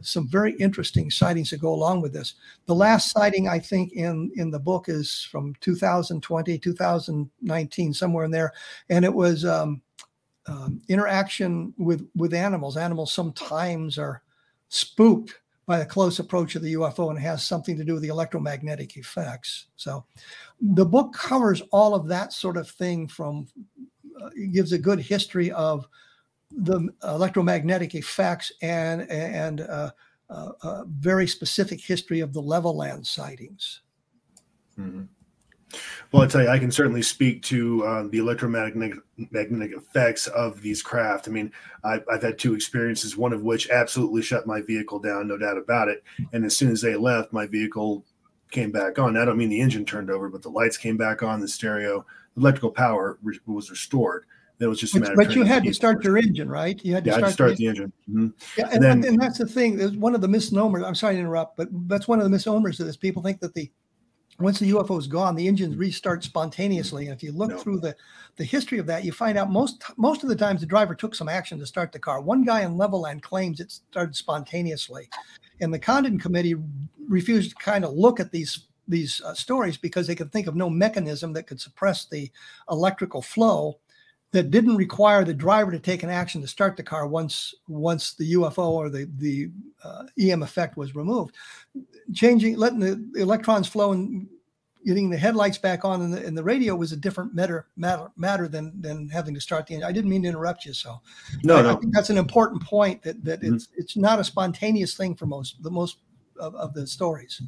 some very interesting sightings that go along with this. The last sighting, I think, in the book is from 2020, 2019, somewhere in there. And it was interaction with animals. Animals sometimes are spooked by the close approach of the UFO, and it has something to do with the electromagnetic effects. So the book covers all of that sort of thing from, it gives a good history of the electromagnetic effects and a very specific history of the Levelland sightings. Mm-hmm. Well, I tell you, I can certainly speak to the electromagnetic effects of these craft. I mean, I've had two experiences, one of which absolutely shut my vehicle down, no doubt about it. And as soon as they left, my vehicle came back on. I don't mean the engine turned over, but the lights came back on, the stereo, electrical power was restored. It was just a matter. But you had to start your engine, right? You had to start the engine. Mm-hmm. Yeah, and that's the thing. There's one of the misnomers. I'm sorry to interrupt, but that's one of the misnomers of this. People think that once the UFO is gone, the engines restart spontaneously. And if you look through the history of that, you find out most of the times the driver took some action to start the car. One guy in Levelland claims it started spontaneously, and the Condon Committee refused to kind of look at these stories because they could think of no mechanism that could suppress the electrical flow that didn't require the driver to take an action to start the car once the UFO or the EM effect was removed. Letting the electrons flow and getting the headlights back on and the radio was a different matter than having to start the engine. I didn't mean to interrupt you. So I think that's an important point that mm-hmm. it's not a spontaneous thing for most of the stories.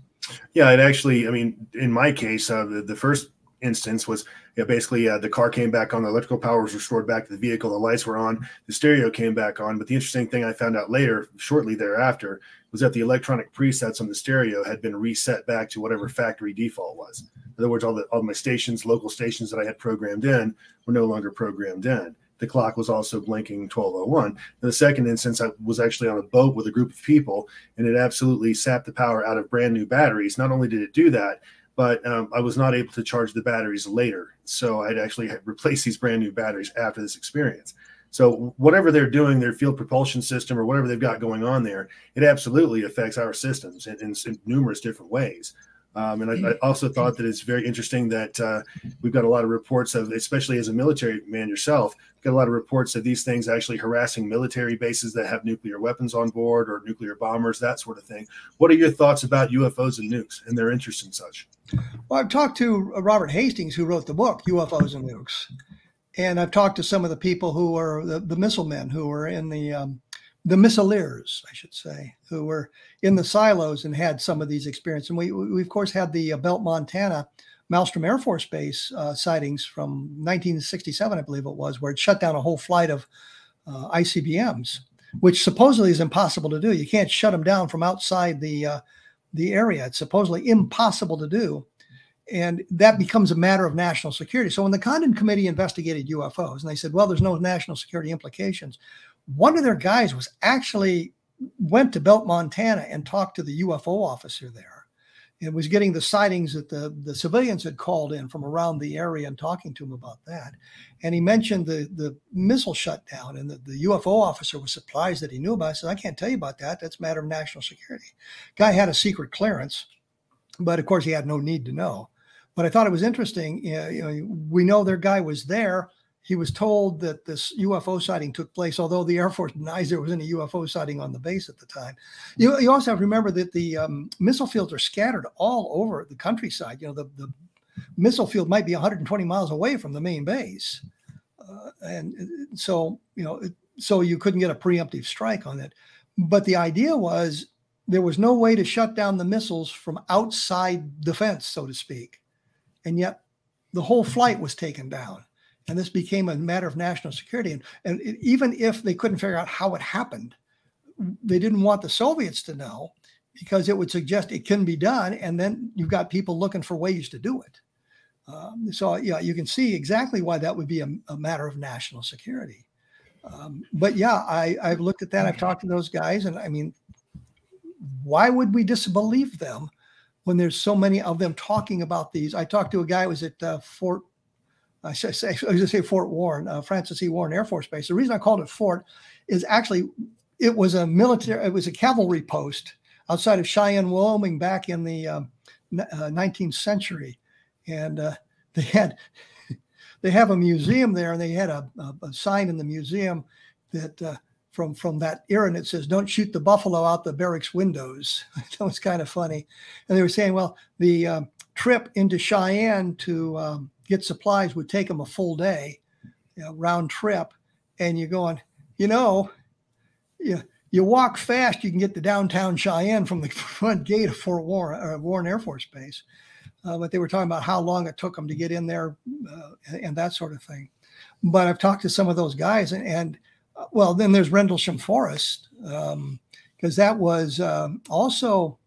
Yeah, it actually, I mean, in my case, the first instance was basically the car came back on, the electrical power was restored back to the vehicle, the lights were on, the stereo came back on. But the interesting thing I found out later, shortly thereafter, was that the electronic presets on the stereo had been reset back to whatever factory default was. In other words, all my stations, local stations that I had programmed in were no longer programmed in. The clock was also blinking 12:01. In the second instance, I was actually on a boat with a group of people, and it absolutely sapped the power out of brand new batteries. Not only did it do that, but I was not able to charge the batteries later. So I'd actually replaced these brand new batteries after this experience. So whatever they're doing, their field propulsion system or whatever they've got going on there, it absolutely affects our systems in numerous different ways. And I also thought that it's very interesting that we've got a lot of reports of, especially as a military man yourself, got a lot of reports of these things actually harassing military bases that have nuclear weapons on board or nuclear bombers, that sort of thing. What are your thoughts about UFOs and nukes and their interest in such? Well, I've talked to Robert Hastings, who wrote the book, UFOs and Nukes. And I've talked to some of the people who were the missile men who were in the missileers, I should say, who were in the silos and had some of these experiences. And we of course had the Belt, Montana, Maelstrom Air Force Base sightings from 1967, I believe it was, where it shut down a whole flight of ICBMs, which supposedly is impossible to do. You can't shut them down from outside the area. It's supposedly impossible to do. And that becomes a matter of national security. So when the Condon Committee investigated UFOs, and they said, well, there's no national security implications, one of their guys went to Belt, Montana and talked to the UFO officer there and was getting the sightings that the civilians had called in from around the area and talking to him about that. And he mentioned the missile shutdown, and the UFO officer was surprised that he knew about it. He said, I can't tell you about that. That's a matter of national security. Guy had a secret clearance, but of course he had no need to know. But I thought it was interesting. We know their guy was there. He was told that this UFO sighting took place, although the Air Force denies there was any UFO sighting on the base at the time. You also have to remember that the missile fields are scattered all over the countryside. The missile field might be 120 miles away from the main base. And so you couldn't get a preemptive strike on it. But the idea was there was no way to shut down the missiles from outside the fence, so to speak. And yet the whole flight was taken down. And this became a matter of national security. And even if they couldn't figure out how it happened, they didn't want the Soviets to know because it would suggest it can be done. And then you've got people looking for ways to do it. So you can see exactly why that would be a matter of national security. But yeah, I've looked at that. I've talked to those guys. And I mean, why would we disbelieve them when there's so many of them talking about these? I talked to a guy who was at Fort Warren, Francis E. Warren Air Force Base. The reason I called it Fort is actually it was a cavalry post outside of Cheyenne, Wyoming, back in the 19th century, and they have a museum there, and they had a sign in the museum that from that era, and it says, "Don't shoot the buffalo out the barracks windows." That was kind of funny. And they were saying, well, the trip into Cheyenne to get supplies would take them a full day, round trip. And you're going, you walk fast, you can get to downtown Cheyenne from the front gate of Fort Warren, Warren Air Force Base. But they were talking about how long it took them to get in there and that sort of thing. But I've talked to some of those guys, and well, then there's Rendlesham Forest, because that was also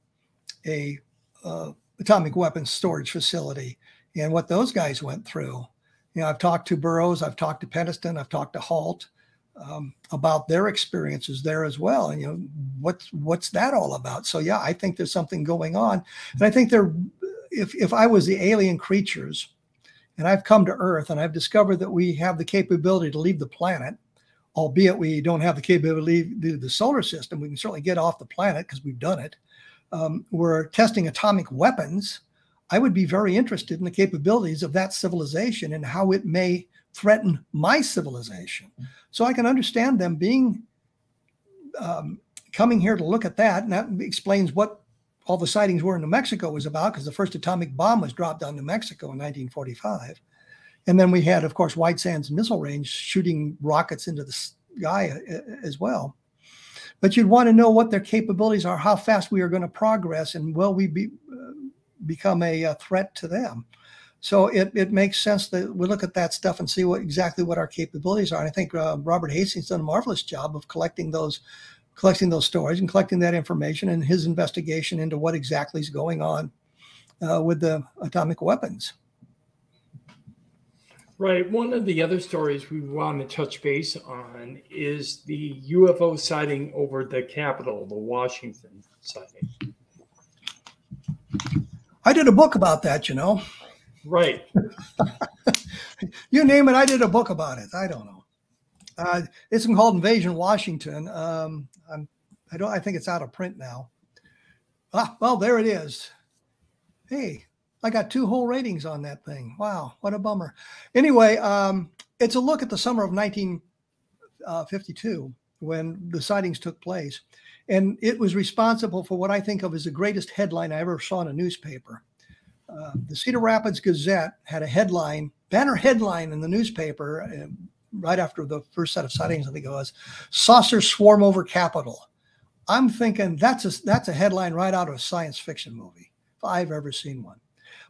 a atomic weapons storage facility, and what those guys went through. I've talked to Burroughs, I've talked to Peniston, I've talked to Halt about their experiences there as well. And what's that all about? So yeah, I think there's something going on, and I think if I was the alien creatures, and I've come to Earth and I've discovered that we have the capability to leave the planet, albeit we don't have the capability to leave the solar system. We can certainly get off the planet because we've done it. We're testing atomic weapons. I would be very interested in the capabilities of that civilization and how it may threaten my civilization. So I can understand them being coming here to look at that, and that explains what all the sightings were in New Mexico was about, because the first atomic bomb was dropped on New Mexico in 1945. And then we had, of course, White Sands Missile Range shooting rockets into the sky as well. But you'd want to know what their capabilities are, how fast we are going to progress, and will we become a threat to them. So it makes sense that we look at that stuff and see exactly what our capabilities are. And I think Robert Hastings done a marvelous job of collecting those stories and collecting that information, and his investigation into what exactly is going on with the atomic weapons. Right. One of the other stories we want to touch base on is the UFO sighting over the Capitol, the Washington sighting. I did a book about that, Right. You name it, I did a book about it. I don't know. It's called Invasion Washington. I think it's out of print now. Well, there it is. Hey, I got 2 whole ratings on that thing. Wow, what a bummer. Anyway, it's a look at the summer of 1952 when the sightings took place. And it was responsible for what I think of as the greatest headline I ever saw in a newspaper. The Cedar Rapids Gazette had a banner headline in the newspaper right after the first set of sightings, I think it was, "Saucers Swarm Over Capitol." I'm thinking that's a headline right out of a science fiction movie, if I've ever seen one.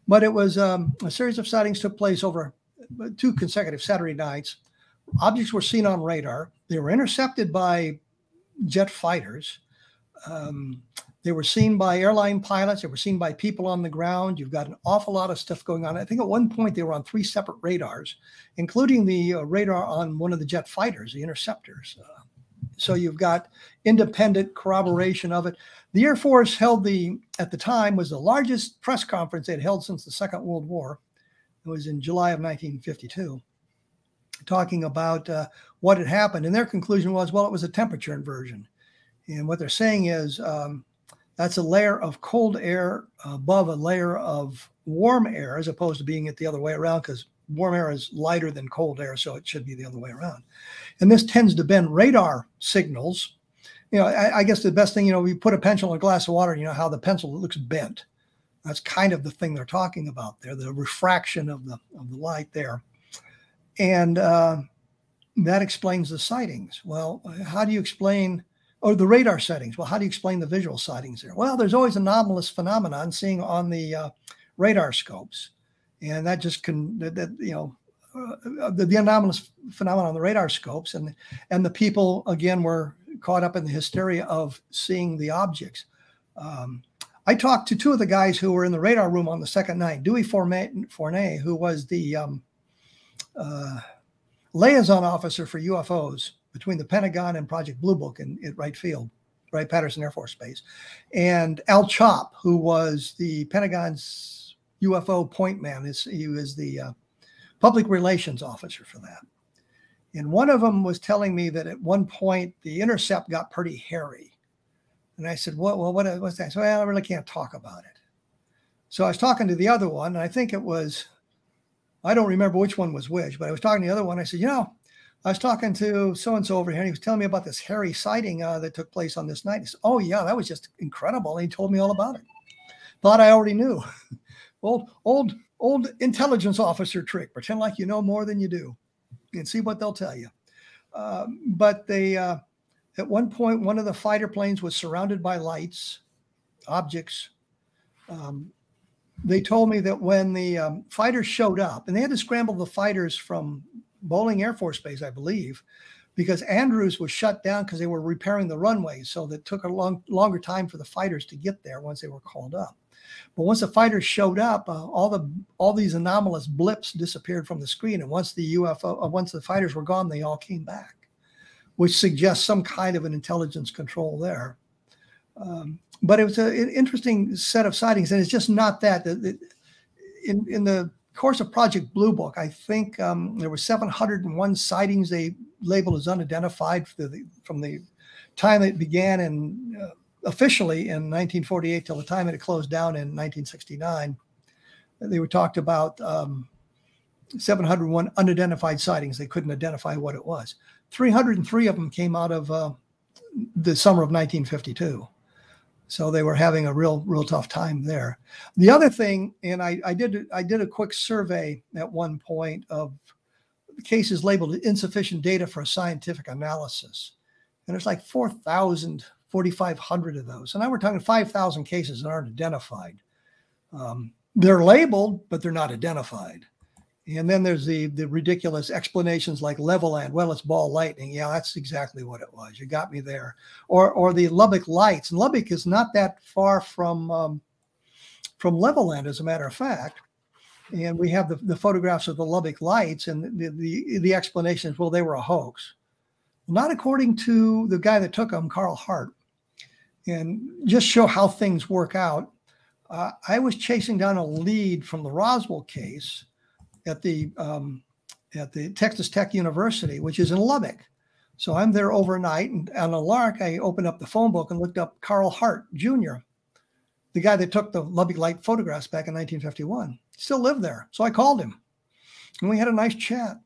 But it was a series of sightings took place over 2 consecutive Saturday nights. Objects were seen on radar. They were intercepted by jet fighters. They were seen by airline pilots. They were seen by people on the ground. You've got an awful lot of stuff going on. I think at one point they were on 3 separate radars, including the radar on one of the jet fighters, the interceptors. So you've got independent corroboration of it. The Air Force held at the time, was the largest press conference they'd held since the Second World War. It was in July of 1952, talking about what had happened. And their conclusion was, well, it was a temperature inversion. And what they're saying is that's a layer of cold air above a layer of warm air, as opposed to being it the other way around, because warm air is lighter than cold air, so it should be the other way around. And this tends to bend radar signals. I guess the best thing, we put a pencil in a glass of water, how the pencil looks bent. That's kind of the thing they're talking about there, the refraction of the light there. And that explains the sightings. Well, how do you explain, or the radar sightings? Well, how do you explain the visual sightings there? Well, there's always anomalous phenomenon seen on the radar scopes. And that just the anomalous phenomenon on the radar scopes, and the people again were caught up in the hysteria of seeing the objects. I talked to 2 of the guys who were in the radar room on the second night. Dewey Fournay, who was the liaison officer for UFOs between the Pentagon and Project Blue Book at Wright Field. Wright-Patterson Air Force Base, and Al Chop, who was the Pentagon's UFO point man. He was the public relations officer for that. And one of them was telling me that at one point the intercept got pretty hairy. And I said, what's that? So I really can't talk about it. So I was talking to the other one, and I think it was, I don't remember which one was which, but I was talking to the other one. I said, I was talking to so-and-so over here, and he was telling me about this hairy sighting that took place on this night. He said, oh, yeah, that was just incredible. And he told me all about it. Thought I already knew. old intelligence officer trick. Pretend like you know more than you do and see what they'll tell you. But they, at one point, one of the fighter planes was surrounded by lights, objects. They told me that when the fighters showed up, and they had to scramble the fighters from Bowling Air Force Base, I believe, because Andrews was shut down because they were repairing the runways. So it took a longer time for the fighters to get there once they were called up. But once the fighters showed up, all these anomalous blips disappeared from the screen. And once the fighters were gone, they all came back, which suggests some kind of an intelligence control there. But it was an interesting set of sightings, and it's just not that. In the course of Project Blue Book, I think there were 701 sightings they labeled as unidentified from the time it began and officially in 1948 till the time it closed down in 1969. They were talked about 701 unidentified sightings. They couldn't identify what it was. 303 of them came out of the summer of 1952. So they were having a real tough time there. The other thing, and I did a quick survey at one point of cases labeled insufficient data for a scientific analysis. And there's like 4,500 of those. And now we're talking 5,000 cases that aren't identified. They're labeled, but they're not identified. And then there's the ridiculous explanations like Levelland. Well, it's ball lightning. Yeah, that's exactly what it was. You got me there. Or the Lubbock lights. And Lubbock is not that far from Levelland, as a matter of fact. And we have the photographs of the Lubbock lights, and the explanation is, well, they were a hoax. Not according to the guy that took them, Carl Hart. And just show how things work out. I was chasing down a lead from the Roswell case at the Texas Tech University, which is in Lubbock. So I'm there overnight, and on a lark, I opened up the phone book and looked up Carl Hart Jr., the guy that took the Lubbock light photographs back in 1951. He still lived there. So I called him, and we had a nice chat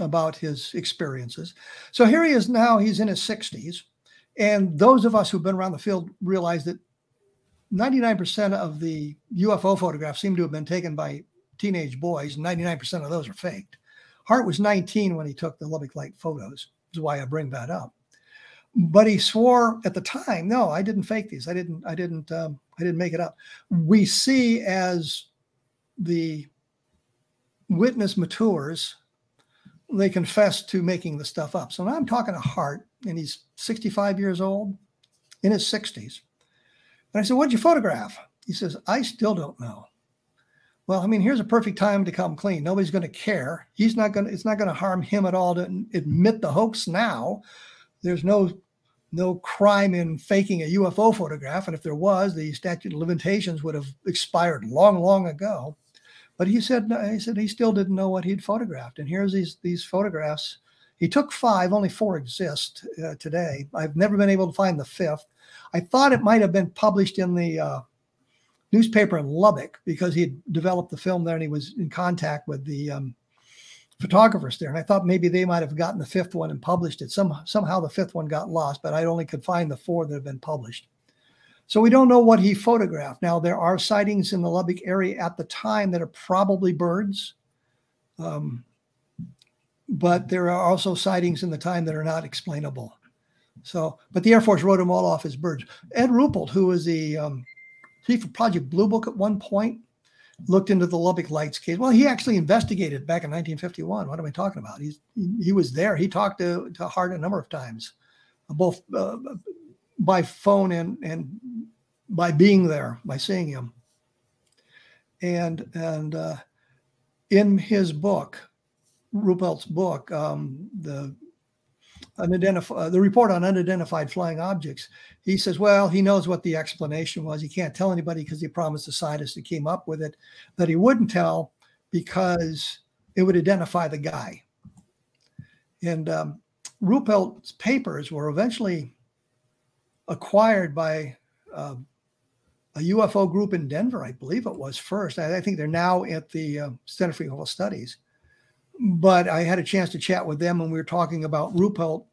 about his experiences. So here he is now. He's in his 60s. And those of us who've been around the field realize that 99% of the UFO photographs seem to have been taken by teenage boys. 99% of those are faked. Hart was 19 when he took the Lubbock light photos. That's why I bring that up. But he swore at the time, no, I didn't fake these. I didn't make it up. We see as the witness matures, they confess to making the stuff up. So now I'm talking to Hart, and he's 65 years old, in his 60s. And I said, what'd you photograph? He says, I still don't know. Well, I mean, here's a perfect time to come clean. Nobody's going to care. It's not going to harm him at all to admit the hoax now. There's no crime in faking a UFO photograph. And if there was, the statute of limitations would have expired long, long ago. But he said he still didn't know what he'd photographed. And here's these photographs. He took 5, only 4 exist today. I've never been able to find the 5th. I thought it might have been published in the newspaper in Lubbock because he had developed the film there and he was in contact with the photographers there. And I thought maybe they might have gotten the 5th one and published it. Somehow the 5th one got lost, but I only could find the 4 that have been published. So we don't know what he photographed. Now, there are sightings in the Lubbock area at the time that are probably birds. But there are also sightings in the time that are not explainable. So, but the Air Force wrote them all off as birds. Ed Ruppelt, who was the chief of Project Blue Book at one point, looked into the Lubbock lights case. Well, he actually investigated back in 1951. What am I talking about? He was there. He talked to Hart a number of times, both by phone and by being there, by seeing him. And in his book, Ruppelt's book, the the report on unidentified flying objects. He says, well, he knows what the explanation was. He can't tell anybody because he promised the scientist who came up with it that he wouldn't tell because it would identify the guy. And Ruppelt's papers were eventually acquired by a UFO group in Denver, I believe it was first. I think they're now at the Center for UFO Studies. But I had a chance to chat with them, and we were talking about Ruppelt.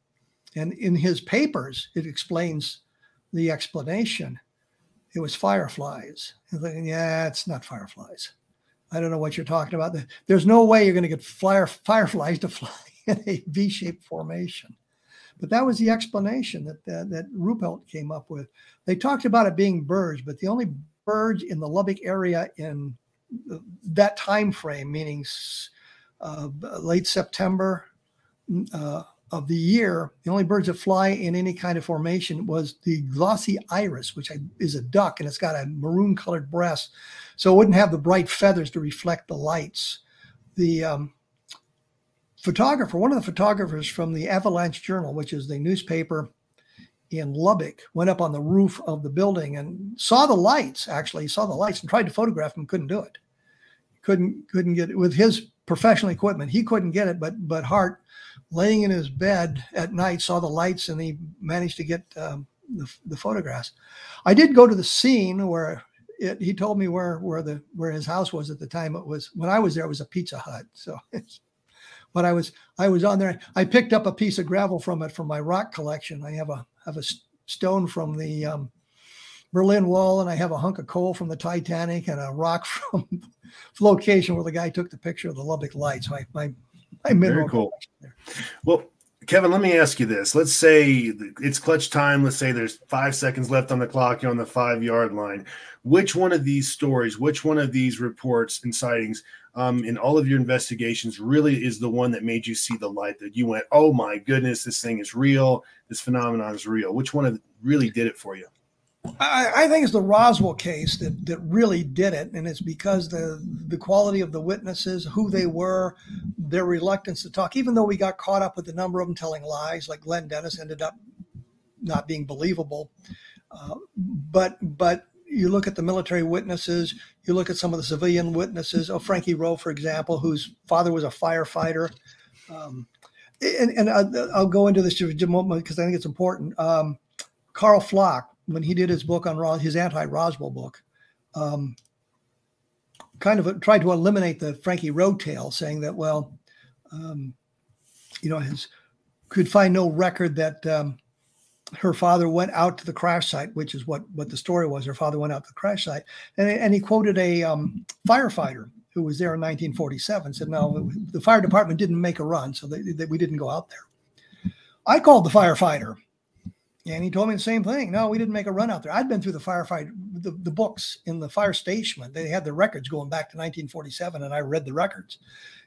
And in his papers, it explains the explanation. It was fireflies. Thinking, yeah, it's not fireflies. I don't know what you're talking about. There's no way you're going to get fireflies to fly in a V-shaped formation. But that was the explanation that Ruppelt came up with. They talked about it being birds, but the only birds in the Lubbock area in that time frame, meaning late September of the year, the only birds that fly in any kind of formation was the glossy iris, which is a duck, and it's got a maroon colored breast, so it wouldn't have the bright feathers to reflect the lights. The photographer, one of the photographers from the Avalanche Journal, which is the newspaper in Lubbock, went up on the roof of the building and saw the lights, and tried to photograph them, couldn't do it. Couldn't get it with his professional equipment. He couldn't get it, but Hart, laying in his bed at night, saw the lights, and he managed to get the photographs. I did go to the scene where he told me where his house was at the time. It was, when I was there, it was a Pizza Hut. So but I was on there. I picked up a piece of gravel from it for my rock collection. I have a stone from the Berlin Wall, and I have a hunk of coal from the Titanic, and a rock from the location where the guy took the picture of the Lubbock lights. So my very cool. There. Well, Kevin, let me ask you this. Let's say it's clutch time. Let's say there's 5 seconds left on the clock. You're on the 5-yard line. Which one of these stories, which one of these reports and sightings in all of your investigations really is the one that made you see the light, that you went, oh my goodness, this thing is real. This phenomenon is real. Which one really did it for you? I think it's the Roswell case that really did it, and it's because the quality of the witnesses, who they were, their reluctance to talk, even though we got caught up with a number of them telling lies, like Glenn Dennis ended up not being believable. But you look at the military witnesses, you look at some of the civilian witnesses. Oh, Frankie Rowe, for example, whose father was a firefighter. And I'll go into this just a moment because I think it's important. Carl Flock, when he did his book on his anti-Roswell book, kind of tried to eliminate the Frankie Rowe tale, saying that, well, could find no record that her father went out to the crash site, which is what the story was. Her father went out to the crash site, and he quoted a firefighter who was there in 1947. Said, no, the fire department didn't make a run, so we didn't go out there. I called the firefighter, and he told me the same thing. No, we didn't make a run out there. I'd been through the books in the fire station. They had the records going back to 1947, and I read the records.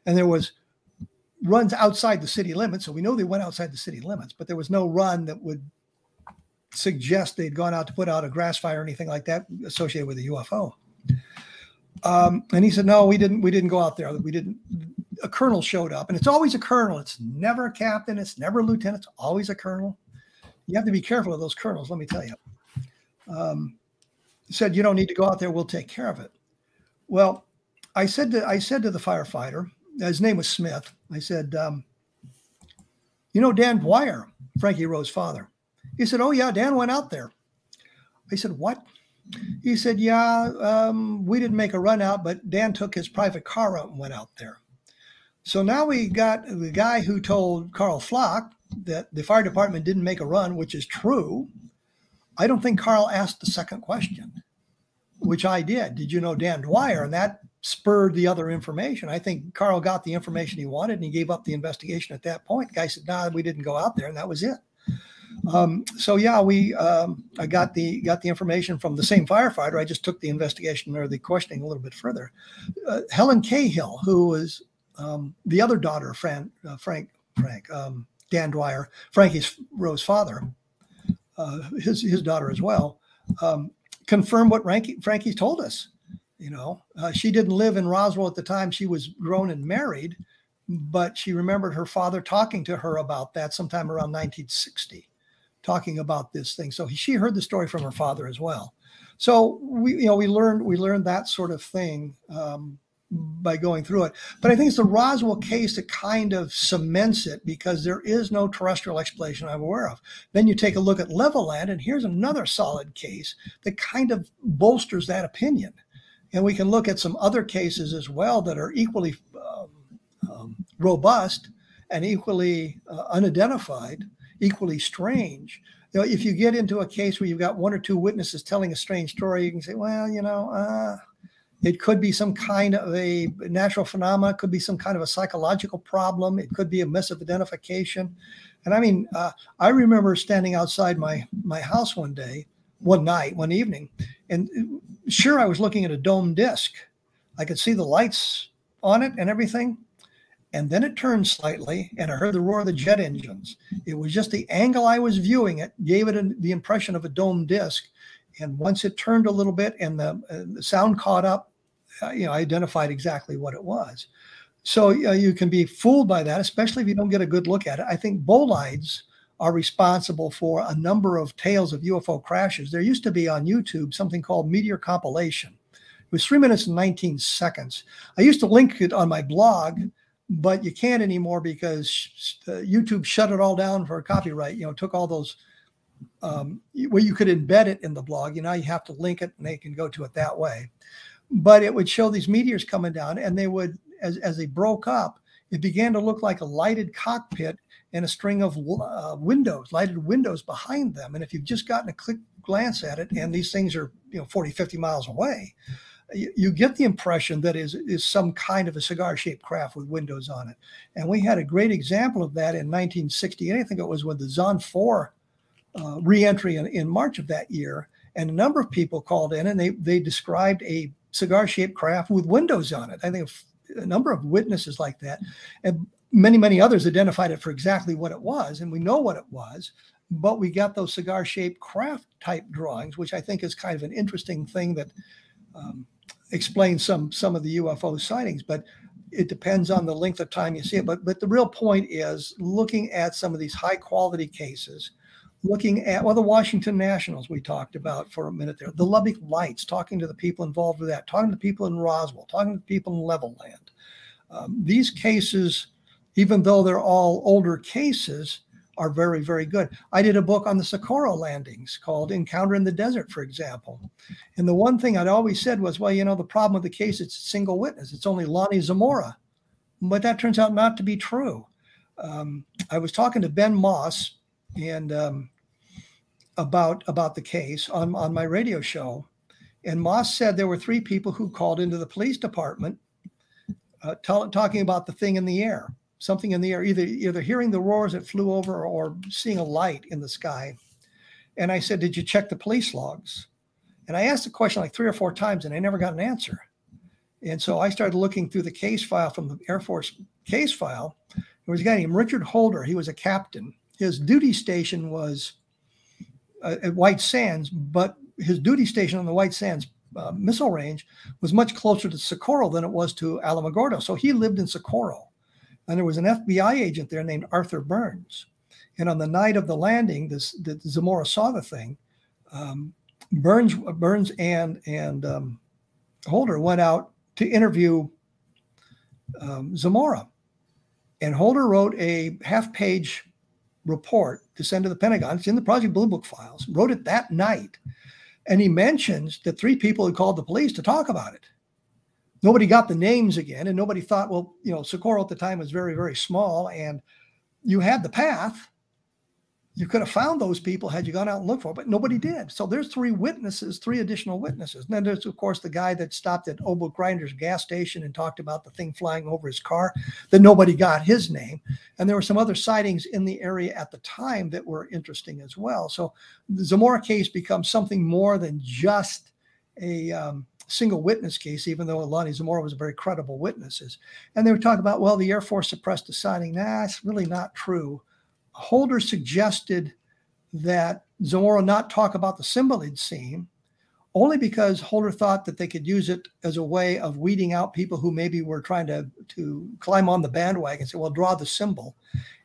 And there was runs outside the city limits, so we know they went outside the city limits, but there was no run that would suggest they'd gone out to put out a grass fire or anything like that associated with a UFO. And he said, no, we didn't go out there. We didn't. A colonel showed up, and it's always a colonel. It's never a captain. It's never a lieutenant. It's always a colonel. You have to be careful of those colonels, let me tell you. He said, you don't need to go out there. We'll take care of it. Well, I said to the firefighter, his name was Smith. I said, Dan Dwyer, Frankie Rowe's father. He said, oh yeah, Dan went out there. I said, what? He said, yeah, we didn't make a run out, but Dan took his private car out and went out there. So now we got the guy who told Carl Flock that the fire department didn't make a run, which is true. I don't think Carl asked the second question, which I did. Did you know Dan Dwyer? And that spurred the other information. I think Carl got the information he wanted, and he gave up the investigation at that point. The guy said, no, we didn't go out there, and that was it. So yeah, I got the information from the same firefighter. I just took the investigation or the questioning a little bit further. Helen Cahill, who was the other daughter of Frank, Dan Dwyer, Frankie Rowe's father, his daughter as well, confirmed what Frankie told us. She didn't live in Roswell at the time. She was grown and married, but she remembered her father talking to her about that sometime around 1960, talking about this thing. So she heard the story from her father as well. So we learned that sort of thing by going through it. But I think it's the Roswell case that kind of cements it, because there is no terrestrial explanation I'm aware of. Then you take a look at Levelland, and here's another solid case that kind of bolsters that opinion. And we can look at some other cases as well that are equally robust and equally unidentified, equally strange. You know, if you get into a case where you've got one or two witnesses telling a strange story, you can say, well, it could be some kind of a natural phenomena, it could be some kind of a psychological problem, it could be a miss of identification. And I mean, I remember standing outside my house one evening, and sure, I was looking at a dome disc. I could see the lights on it and everything. And then it turned slightly, and I heard the roar of the jet engines. It was just the angle I was viewing it gave it the impression of a dome disc. And once it turned a little bit and the sound caught up, I identified exactly what it was. So you can be fooled by that, especially if you don't get a good look at it. I think bolides are responsible for a number of tales of UFO crashes. There used to be on YouTube something called Meteor Compilation. It was 3 minutes and 19 seconds. I used to link it on my blog, but you can't anymore because YouTube shut it all down for copyright. Took all those where you could embed it in the blog. You have to link it, and they can go to it that way. But it would show these meteors coming down, and they would, as they broke up, it began to look like a lighted cockpit and a string of lighted windows behind them. And if you've just gotten a quick glance at it, and these things are 40, 50 miles away, you get the impression that is some kind of a cigar-shaped craft with windows on it. And we had a great example of that in 1968. I think it was with the Zon 4 re-entry in March of that year. And a number of people called in, and they described a cigar-shaped craft with windows on it. I think a number of witnesses like that. And many, many others identified it for exactly what it was. And we know what it was. But we got those cigar-shaped craft type drawings, which I think is kind of an interesting thing that explains some of the UFO sightings, but it depends on the length of time you see it. But the real point is looking at some of these high quality cases, looking at the Washington Nationals we talked about for a minute there, the Lubbock Lights, talking to the people involved with that, talking to people in Roswell, talking to people in Levelland. These cases, even though they're all older cases, are very, very good. I did a book on the Socorro landings called Encounter in the Desert, for example. And the one thing I'd always said was, the problem with the case, it's a single witness. It's only Lonnie Zamora. But that turns out not to be true. I was talking to Ben Moss and about the case on my radio show. And Moss said there were 3 people who called into the police department talking about the thing in the air. Something in the air, either hearing the roars that flew over or seeing a light in the sky. And I said, did you check the police logs? And I asked the question like 3 or 4 times, and I never got an answer. And so I started looking through the case file from the Air Force case file. There was a guy named Richard Holder. He was a captain. His duty station was at White Sands, but his duty station on the White Sands missile range was much closer to Socorro than it was to Alamogordo. So he lived in Socorro. And there was an FBI agent there named Arthur Burns. And on the night of the landing, that Zamora saw the thing, Burns and Holder went out to interview Zamora. And Holder wrote a half-page report to send to the Pentagon. It's in the Project Blue Book files. Wrote it that night. And he mentions that 3 people had called the police to talk about it. Nobody got the names again, and nobody thought, Socorro at the time was very, very small, and you had the path. You could have found those people had you gone out and looked for it, but nobody did. So there's 3 witnesses, 3 additional witnesses. And then there's, of course, the guy that stopped at Obo Grinder's gas station and talked about the thing flying over his car, that nobody got his name. And there were some other sightings in the area at the time that were interesting as well. So the Zamora case becomes something more than just a single witness case, even though Lonnie Zamora was a very credible witness. And they were talking about, the Air Force suppressed the sighting. That's really not true. Holder suggested that Zamora not talk about the symbol he'd seen, only because Holder thought that they could use it as a way of weeding out people who maybe were trying to climb on the bandwagon and say, well, draw the symbol.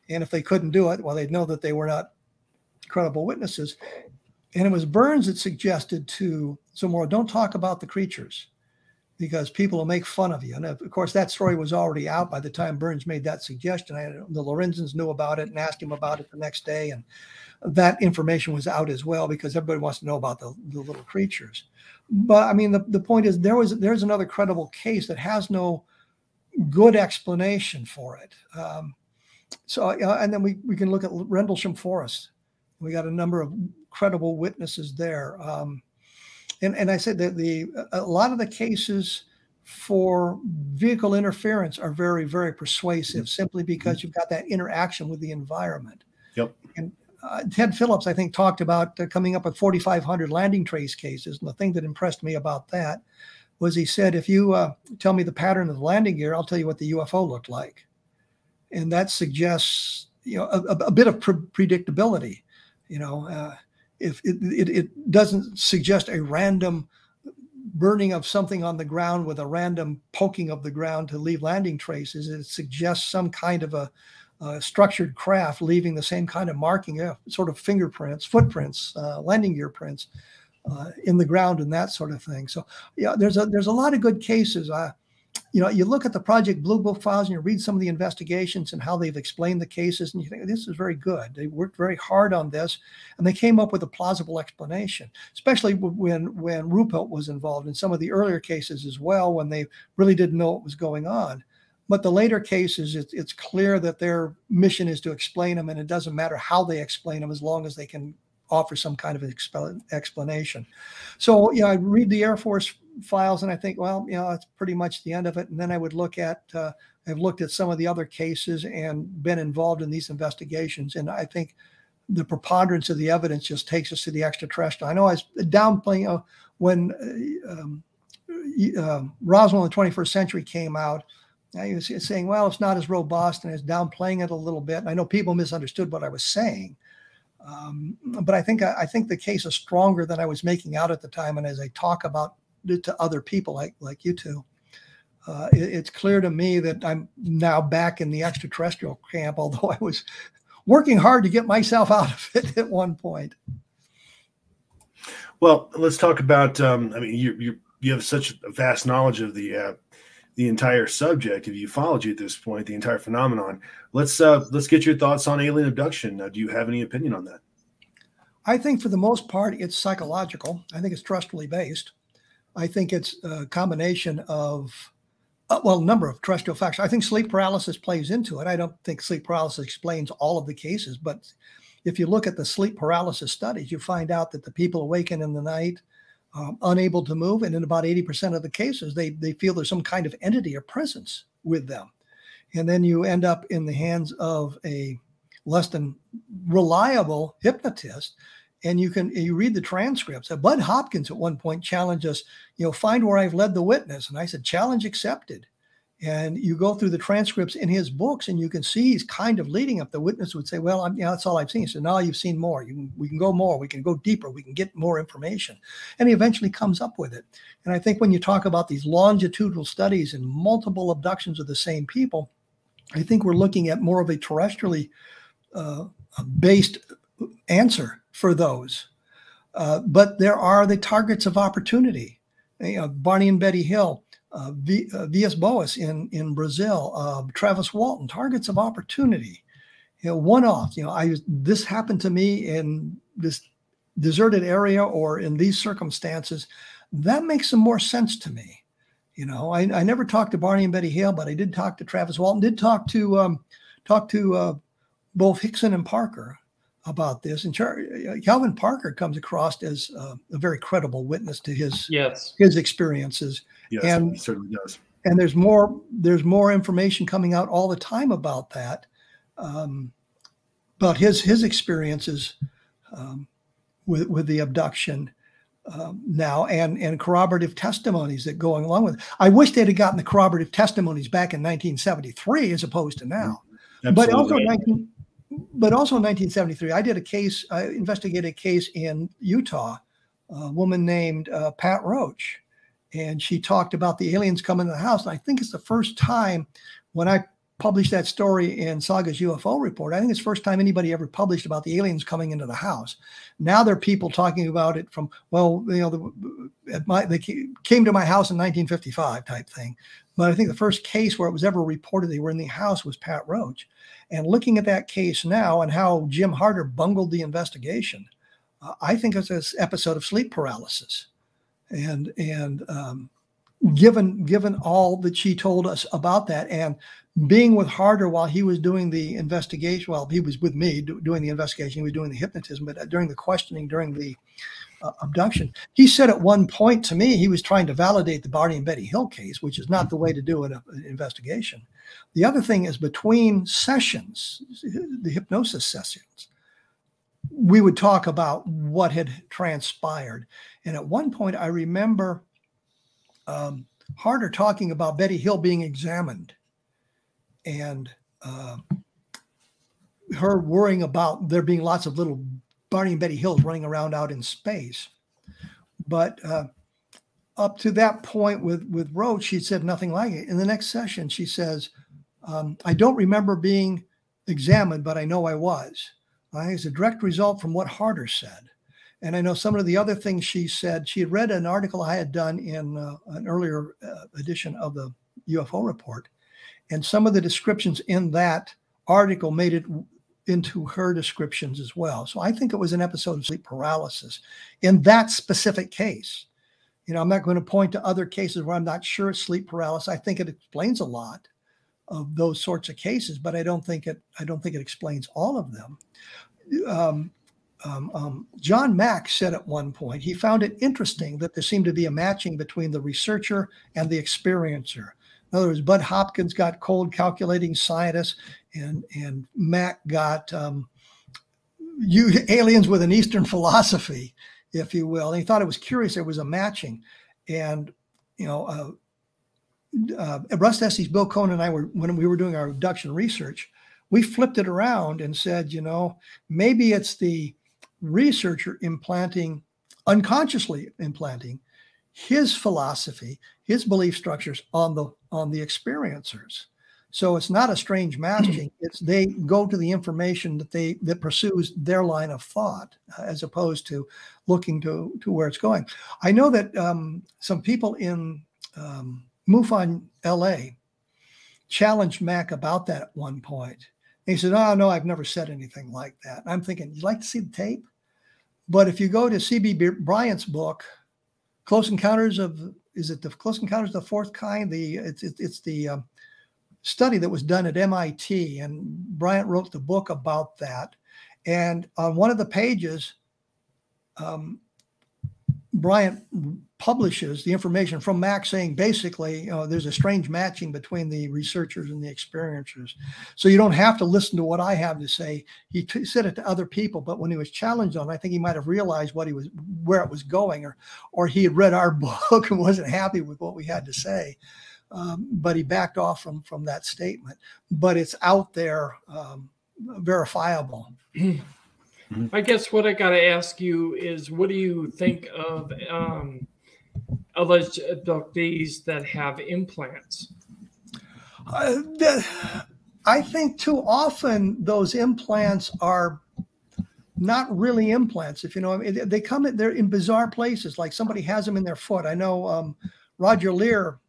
And if they couldn't do it, well, they'd know that they were not credible witnesses. And it was Burns that suggested to Zamora, don't talk about the creatures because people will make fun of you. And of course, that story was already out by the time Burns made that suggestion. The Lorenzens knew about it and asked him about it the next day. And that information was out as well because everybody wants to know about the little creatures. But I mean, the point is there's another credible case that has no good explanation for it. And then we can look at Rendlesham Forest. We got a number of credible witnesses there. And I said that a lot of the cases for vehicle interference are very, very persuasive simply because you've got that interaction with the environment. Yep. And Ted Phillips, I think, talked about coming up with 4,500 landing trace cases. And the thing that impressed me about that was he said, if you tell me the pattern of the landing gear, I'll tell you what the UFO looked like. And that suggests, a bit of predictability. If it doesn't suggest a random burning of something on the ground with a random poking of the ground to leave landing traces. It suggests some kind of a structured craft leaving the same kind of marking, sort of fingerprints, footprints, landing gear prints in the ground and that sort of thing. So yeah, there's a lot of good cases. You look at the Project Blue Book files and you read some of the investigations and how they've explained the cases, and you think this is very good. They worked very hard on this, and they came up with a plausible explanation. Especially when Ruppelt was involved in some of the earlier cases as well, when they really didn't know what was going on. But the later cases, it's clear that their mission is to explain them, and it doesn't matter how they explain them as long as they can offer some kind of explanation. So, I read the Air Force files and I think, well, that's pretty much the end of it. And then I would look at, I've looked at some of the other cases and been involved in these investigations. And I think the preponderance of the evidence just takes us to the extraterrestrial. I know I was downplaying when Roswell in the 21st Century came out. I was saying, well, it's not as robust, and I was downplaying it a little bit. And I know people misunderstood what I was saying. But I think the case is stronger than I was making out at the time. And as I talk about it to other people like you two, it's clear to me that I'm now back in the extraterrestrial camp, although I was working hard to get myself out of it at one point. Well, let's talk about, you have such a vast knowledge of the entire subject of ufology at this point, the entire phenomenon. Let's get your thoughts on alien abduction. Do you have any opinion on that? I think for the most part, it's psychological. I think it's terrestrially based. I think it's a combination of, a number of terrestrial factors. I think sleep paralysis plays into it. I don't think sleep paralysis explains all of the cases, but if you look at the sleep paralysis studies, you find out that the people awaken in the night, unable to move, and in about 80% of the cases, they feel there's some kind of entity or presence with them. And then you end up in the hands of a less than reliable hypnotist, and you read the transcripts. Bud Hopkins at one point challenged us, find where I've led the witness. And I said, challenge accepted. And you go through the transcripts in his books, and you can see he's kind of leading up. The witness would say, well, that's all I've seen. So now you've seen more. We can go more. We can go deeper. We can get more information. And he eventually comes up with it. And I think when you talk about these longitudinal studies and multiple abductions of the same people, I think we're looking at more of a terrestrially based answer for those. But there are the targets of opportunity. Barney and Betty Hill, V.S. Boas in Brazil, Travis Walton, targets of opportunity. One-off. This happened to me in this deserted area or in these circumstances. That makes some more sense to me. I never talked to Barney and Betty Hill, but I did talk to Travis Walton. Did talk to both Hickson and Parker about this. And Calvin Parker comes across as a very credible witness to his experiences. Yes, and he certainly does. And there's more information coming out all the time about that, about his experiences with the abduction now, and corroborative testimonies that going along with it. I wish they'd have gotten the corroborative testimonies back in 1973 as opposed to now. Absolutely. But also in 1973, I investigated a case in Utah a woman named Pat Roach. And she talked about the aliens coming to the house. And I think it's the first time when I published that story in Saga's UFO report, I think it's the first time anybody ever published about the aliens coming into the house. Now there are people talking about it from, well, you know, they came to my house in 1955 type thing. But I think the first case where it was ever reported they were in the house was Pat Roach. And looking at that case now and how Jim Harder bungled the investigation, I think it's an episode of sleep paralysis. And given all that she told us about that, and being with Harder while he was doing the investigation, well, he was with me doing the investigation, he was doing the hypnotism, but during the questioning, during the abduction, he said at one point to me, he was trying to validate the Barney and Betty Hill case, which is not the way to do an investigation. The other thing is between sessions, the hypnosis sessions, we would talk about what had transpired. And at one point, I remember Harder talking about Betty Hill being examined and her worrying about there being lots of little Barney and Betty Hills running around out in space. But up to that point with Roach, she said nothing like it. In the next session, she says, I don't remember being examined, but I know I was. It's a direct result from what Harder said. And I know some of the other things she said, she had read an article I had done in an earlier edition of the UFO report. And some of the descriptions in that article made it into her descriptions as well. So I think it was an episode of sleep paralysis in that specific case. You know, I'm not going to point to other cases where I'm not sure it's sleep paralysis. I think it explains a lot of those sorts of cases, but I don't think it explains all of them. John Mack said at one point, he found it interesting that there seemed to be a matching between the researcher and the experiencer. In other words, Bud Hopkins got cold calculating scientists, and Mack got aliens with an Eastern philosophy, if you will. And he thought it was curious there was a matching. And, you know, Russ Estes, Bill Cohn, and I when we were doing our abduction research, we flipped it around and said, you know, maybe it's the researcher unconsciously implanting his philosophy, his belief structures on the experiencers. So it's not a strange matching. It's they go to the information that pursues their line of thought, as opposed to looking to where it's going. I know that some people in MUFON LA challenged Mac about that at one point. And he said, "Oh no, I've never said anything like that." And I'm thinking, you'd like to see the tape? But if you go to C.B. Bryant's book, Close Encounters of the Fourth Kind? It's the study that was done at MIT, and Bryant wrote the book about that. And on one of the pages, Bryant publishes the information from Mac saying basically, you know, there's a strange matching between the researchers and the experiencers. So you don't have to listen to what I have to say. He said it to other people, but when he was challenged on it, I think he might have realized where it was going, or he had read our book and wasn't happy with what we had to say. But he backed off from that statement. But it's out there, verifiable. I guess what I got to ask you is, what do you think of alleged abductees that have implants? I think too often those implants are not really implants. If you know, they come in, they're in bizarre places. Like somebody has them in their foot. I know Roger Lear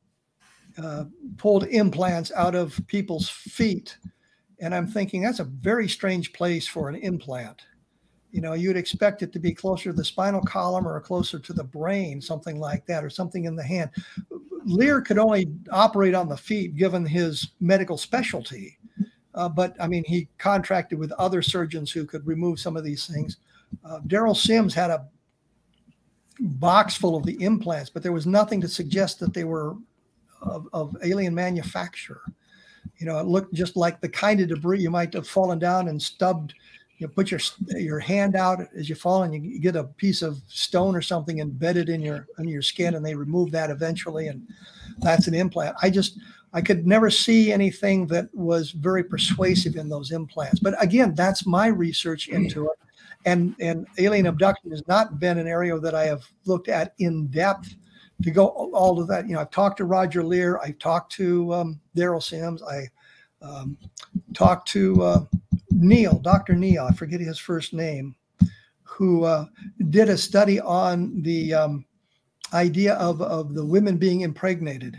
pulled implants out of people's feet, and I'm thinking that's a very strange place for an implant. You know, you'd expect it to be closer to the spinal column or closer to the brain, something like that, or something in the hand. Lear could only operate on the feet given his medical specialty. But I mean, he contracted with other surgeons who could remove some of these things. Daryl Sims had a box full of the implants, but there was nothing to suggest that they were of alien manufacture. You know, it looked just like the kind of debris you might have fallen down and stubbed. You put your hand out as you fall, and you get a piece of stone or something embedded in your skin, and they remove that eventually, and that's an implant. I could never see anything that was very persuasive in those implants. But again, that's my research into it, and alien abduction has not been an area that I have looked at in depth to go all of that. I've talked to Roger Lear, I've talked to Daryl Sims, I talked to Dr. Neil, I forget his first name, who did a study on the idea of the women being impregnated.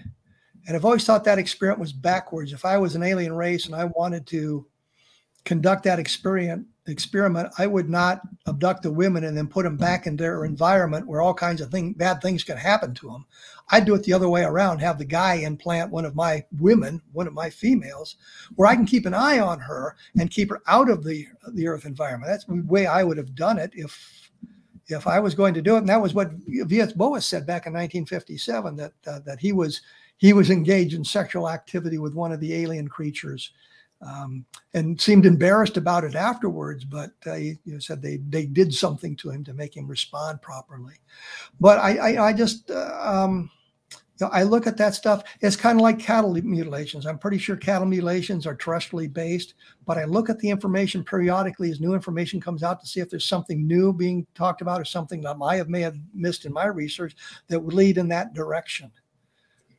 And I've always thought that experiment was backwards. If I was an alien race and I wanted to conduct that experiment, I would not abduct the women and then put them back in their environment where all kinds of bad things can happen to them. I'd do it the other way around, have the guy implant one of my women, one of my females, where I can keep an eye on her and keep her out of the Earth environment. That's the way I would have done it if I was going to do it. And that was what V.S. Boas said back in 1957, that he was engaged in sexual activity with one of the alien creatures. And seemed embarrassed about it afterwards, but he said they did something to him to make him respond properly. But I just I look at that stuff. It's kind of like cattle mutilations. I'm pretty sure cattle mutilations are terrestrially based, but I look at the information periodically as new information comes out to see if there's something new being talked about or something that I may have missed in my research that would lead in that direction.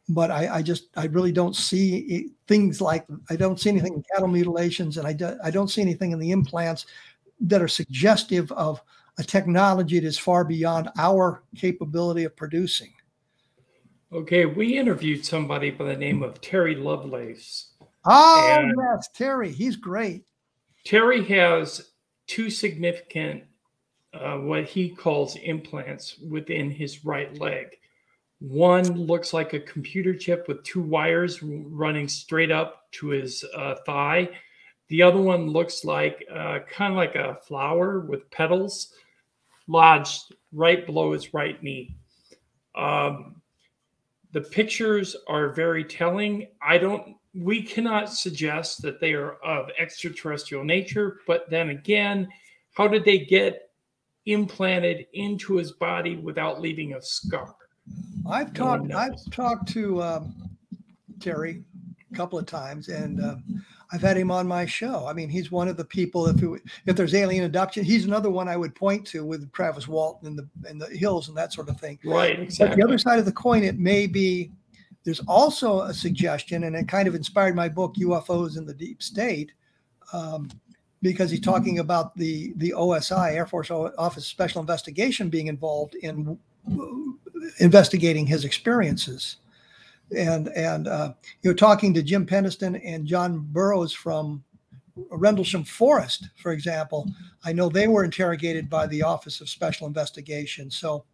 But I really don't see things like, I don't see anything in cattle mutilations, and I don't see anything in the implants that are suggestive of a technology that is far beyond our capability of producing. Okay, we interviewed somebody by the name of Terry Lovelace. Oh, yes, Terry. He's great. Terry has two significant, what he calls implants within his right leg. One looks like a computer chip with two wires running straight up to his thigh. The other one looks like kind of like a flower with petals lodged right below his right knee. The pictures are very telling. We cannot suggest that they are of extraterrestrial nature, but then again, how did they get implanted into his body without leaving a scar? I've talked to Terry a couple of times, and I've had him on my show. I mean, he's one of the people. If there's alien abduction, he's another one I would point to with Travis Walton and the hills and that sort of thing. Right, exactly. But the other side of the coin, it may be. There's also a suggestion, and it kind of inspired my book UFOs in the Deep State, because he's talking about the OSI, Air Force Office of Special Investigation, being involved in investigating his experiences. And you're talking to Jim Peniston and John Burroughs from Rendlesham Forest, for example. I know they were interrogated by the Office of Special Investigation. So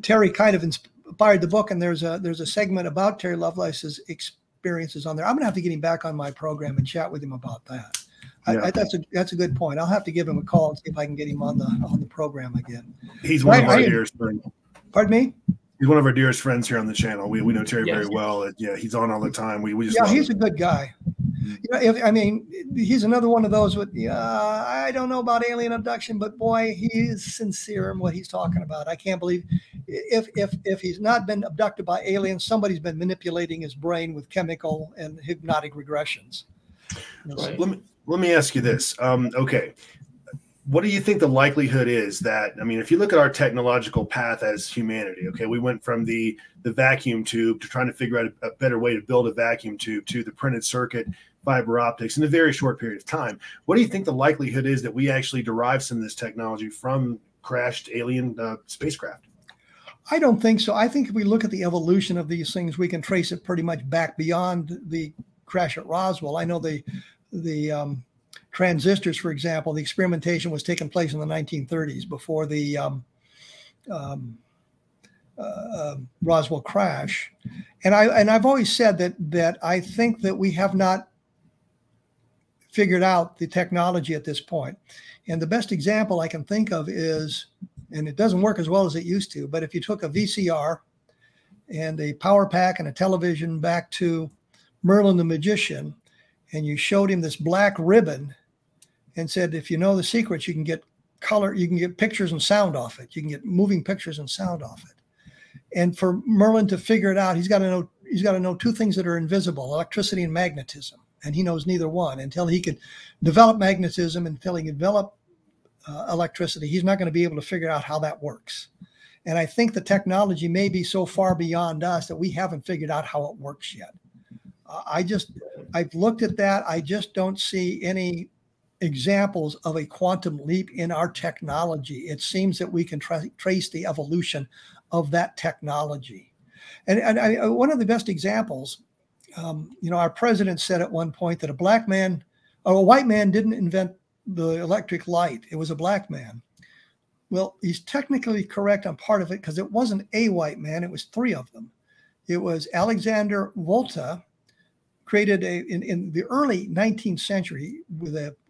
Terry kind of inspired the book, and there's a segment about Terry Lovelace's experiences on there. I'm gonna have to get him back on my program and chat with him about that. Yeah. That's a good point. I'll have to give him a call and see if I can get him on the program again. He's one of our dearest friends. Pardon me? He's one of our dearest friends here on the channel. We know Terry very well. Yeah, he's on all the time. We just he's a good guy. He's another one of those with I don't know about alien abduction, but boy, he is sincere in what he's talking about. I can't believe if he's not been abducted by aliens, somebody's been manipulating his brain with chemical and hypnotic regressions. Right. Let me ask you this. Okay. What do you think the likelihood is that, if you look at our technological path as humanity, okay, we went from the vacuum tube to trying to figure out a better way to build a vacuum tube to the printed circuit fiber optics in a very short period of time. What do you think the likelihood is that we actually derive some of this technology from crashed alien spacecraft? I don't think so. I think if we look at the evolution of these things, we can trace it pretty much back beyond the crash at Roswell. I know the transistors, for example, the experimentation was taking place in the 1930s before the Roswell crash. And I've always said that I think that we have not figured out the technology at this point. And the best example I can think of is, and it doesn't work as well as it used to, but if you took a VCR and a power pack and a television back to Merlin the Magician, and you showed him this black ribbon and said, if you know the secrets, you can get color, you can get pictures and sound off it. You can get moving pictures and sound off it. And for Merlin to figure it out, he's got to know two things that are invisible: electricity and magnetism. And he knows neither one until he could develop magnetism, until he could develop electricity. He's not going to be able to figure out how that works. And I think the technology may be so far beyond us that we haven't figured out how it works yet. I've looked at that. I just don't see any examples of a quantum leap in our technology. It seems that we can trace the evolution of that technology. And one of the best examples, our president said at one point that a white man didn't invent the electric light. It was a black man. Well, he's technically correct on part of it because it wasn't a white man. It was three of them. It was Alexander Volta, created in the early 19th century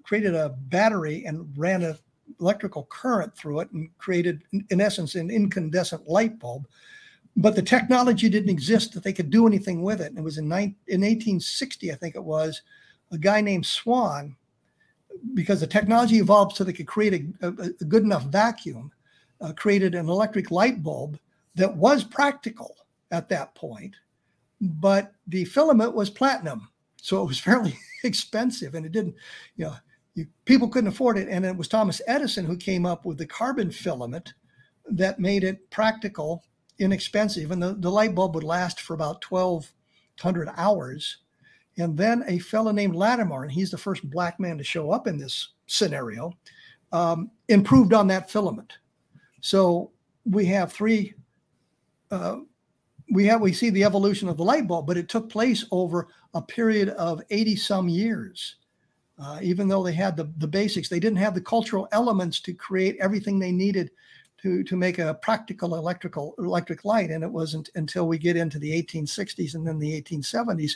created a battery and ran an electrical current through it and created, in essence, an incandescent light bulb. But the technology didn't exist that they could do anything with it. And it was in 1860, I think it was, a guy named Swan, because the technology evolved so they could create a good enough vacuum, created an electric light bulb that was practical at that point. But the filament was platinum, so it was fairly expensive, and it didn't, people couldn't afford it. And it was Thomas Edison who came up with the carbon filament that made it practical, inexpensive, and the light bulb would last for about 1,200 hours. And then a fellow named Latimer, and he's the first black man to show up in this scenario, improved on that filament. So we have we see the evolution of the light bulb, but it took place over a period of 80 some years. Even though they had the basics, they didn't have the cultural elements to create everything they needed to make a practical electric light. And it wasn't until we get into the 1860s and then the 1870s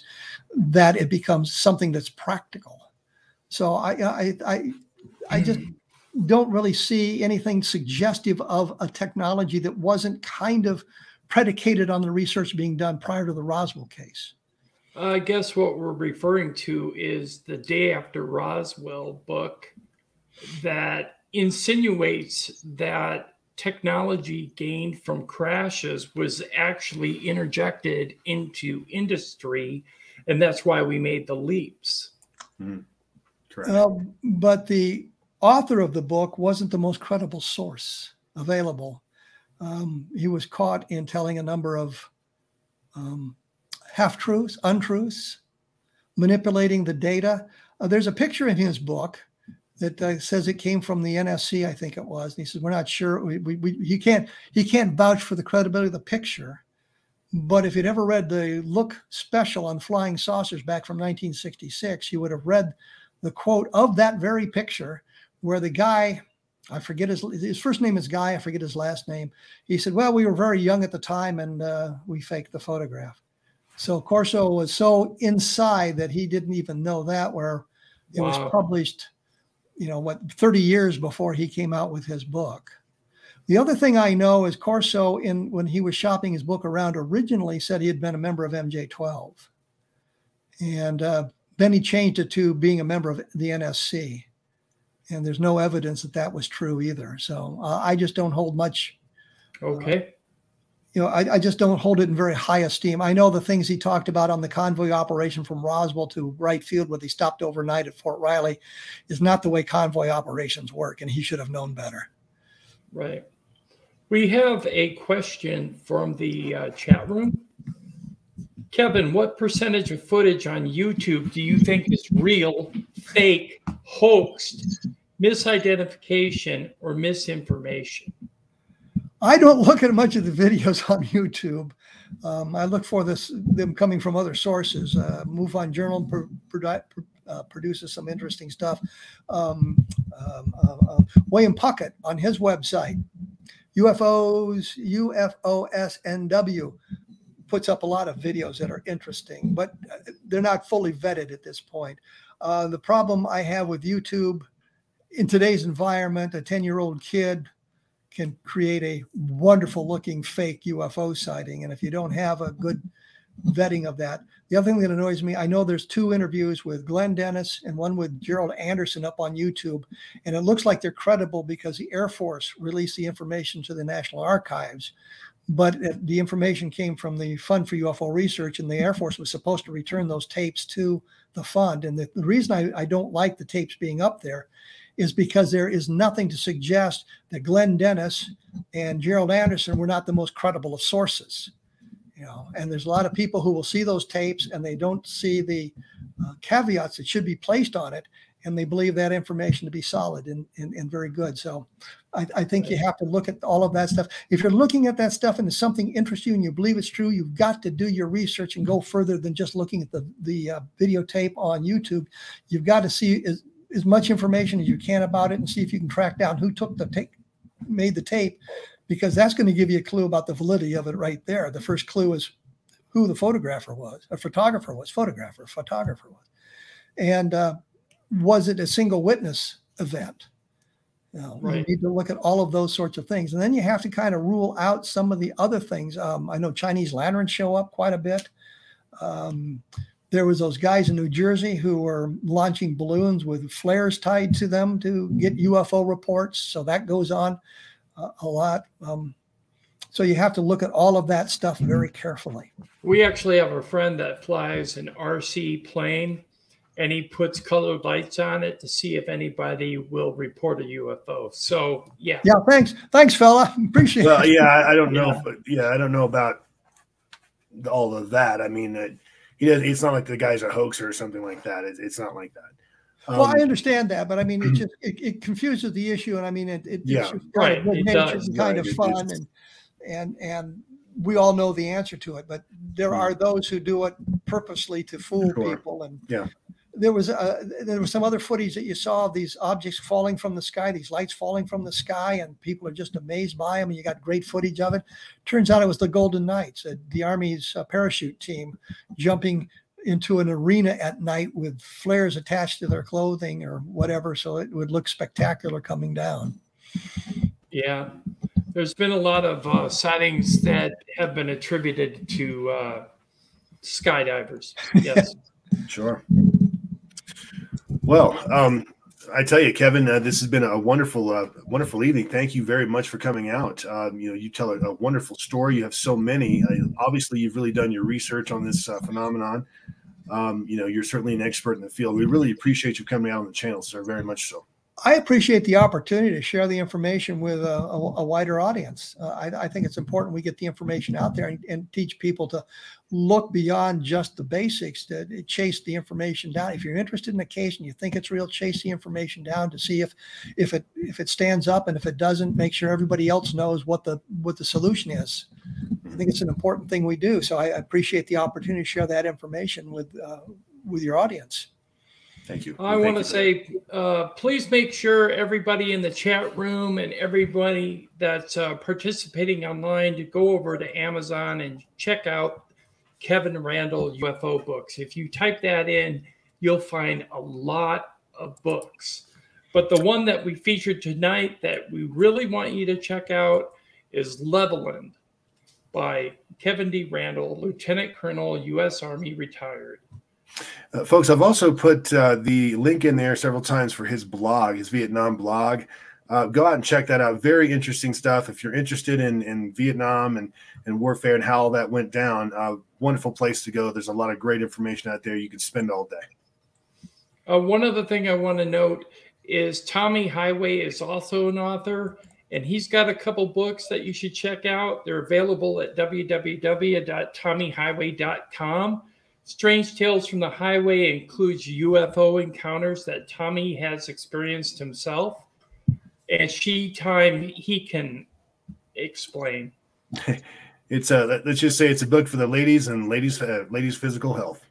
that it becomes something that's practical. So I just don't really see anything suggestive of a technology that wasn't kind of predicated on the research being done prior to the Roswell case. I guess what we're referring to is the Day After Roswell book that insinuates that technology gained from crashes was actually interjected into industry, and that's why we made the leaps. Correct. But the author of the book wasn't the most credible source available. He was caught in telling a number of half-truths, untruths, manipulating the data. There's a picture in his book that says it came from the NSC, I think it was. And he says, we're not sure. He can't vouch for the credibility of the picture. But if you'd ever read the Look special on flying saucers back from 1966, you would have read the quote of that very picture where the guy, I forget his first name is Guy, I forget his last name. He said, well, we were very young at the time and we faked the photograph. So Corso was so inside that he didn't even know that, where it was published, 30 years before he came out with his book. The other thing I know is Corso, when he was shopping his book around, originally said he had been a member of MJ-12. And then he changed it to being a member of the NSC. And there's no evidence that that was true either. So I just don't hold much. Okay. I just don't hold it in very high esteem. I know the things he talked about on the convoy operation from Roswell to Wright Field, where they stopped overnight at Fort Riley, is not the way convoy operations work, and he should have known better. Right. We have a question from the chat room. Kevin, what percentage of footage on YouTube do you think is real, fake, hoaxed, misidentification, or misinformation? I don't look at much of the videos on YouTube. I look for them coming from other sources. MUFON Journal produces some interesting stuff. William Puckett on his website, UFOs, UFOSNW, puts up a lot of videos that are interesting, but they're not fully vetted at this point. The problem I have with YouTube in today's environment, a 10-year-old kid can create a wonderful looking fake UFO sighting. And if you don't have a good vetting of that, the other thing that annoys me, I know there's 2 interviews with Glenn Dennis and one with Gerald Anderson up on YouTube. And it looks like they're credible because the Air Force released the information to the National Archives, but the information came from the Fund for UFO Research, and the Air Force was supposed to return those tapes to the fund. And the reason I don't like the tapes being up there is because there is nothing to suggest that Glenn Dennis and Gerald Anderson were not the most credible of sources. You know, and there's a lot of people who will see those tapes and they don't see the caveats that should be placed on it, and they believe that information to be solid and very good. So I think you have to look at all of that stuff. If you're looking at that stuff and something interests you and you believe it's true, you've got to do your research and go further than just looking at the videotape on YouTube. You've got to see as much information as you can about it and see if you can track down who took the tape, made the tape, because that's going to give you a clue about the validity of it right there. The first clue is who the photographer was, photographer was. And was it a single witness event? You know, right. You need to look at all of those sorts of things. And then you have to kind of rule out some of the other things. I know Chinese lanterns show up quite a bit. There was those guys in New Jersey who were launching balloons with flares tied to them to get UFO reports. So that goes on a lot. So you have to look at all of that stuff very carefully. We actually have a friend that flies an RC plane, and he puts colored lights on it to see if anybody will report a UFO. So, yeah. Yeah, thanks, fella. Appreciate it. Well, yeah, I don't know. I don't know about all of that. I mean, it's not like the guy's a hoaxer or something like that. It's not like that. Well, I understand that, but I mean, it confuses the issue, and I mean, it's just kind of good nature and kind of fun, and we all know the answer to it. But there are those who do it purposely to fool people, and there was some other footage that you saw of these objects falling from the sky, these lights falling from the sky, and people are just amazed by them. And you got great footage of it. Turns out it was the Golden Knights, the Army's parachute team, jumping into an arena at night with flares attached to their clothing or whatever, so it would look spectacular coming down. Yeah, there's been a lot of sightings that have been attributed to skydivers. Yes. Sure. Well, I tell you, Kevin, this has been a wonderful, wonderful evening. Thank you very much for coming out. You tell a wonderful story. You have so many. Obviously, you've really done your research on this phenomenon. You're certainly an expert in the field. We really appreciate you coming out on the channel, sir. Very much so. I appreciate the opportunity to share the information with a wider audience. I think it's important we get the information out there and teach people to look beyond just the basics, to chase the information down. If you're interested in a case and you think it's real, chase the information down to see if it stands up, and if it doesn't, make sure everybody else knows what the solution is. I think it's an important thing we do. So I appreciate the opportunity to share that information with your audience. Thank you. I want to say, please make sure everybody in the chat room and everybody that's participating online to go over to Amazon and check out Kevin Randle UFO books. If you type that in, you'll find a lot of books. But the one that we featured tonight that we really want you to check out is Levelland by Kevin D. Randle, Lieutenant Colonel, U.S. Army, retired. Folks, I've also put the link in there several times for his blog, his Vietnam blog. Go out and check that out. Very interesting stuff. If you're interested in Vietnam and warfare and how all that went down, wonderful place to go. There's a lot of great information out there. You could spend all day. One other thing I want to note is Tommy Highway is also an author, and he's got a couple books that you should check out. They're available at www.tommyhighway.com. Strange Tales from the Highway includes UFO encounters that Tommy has experienced himself, and time he can explain. It's let's just say it's a book for the ladies and ladies physical health.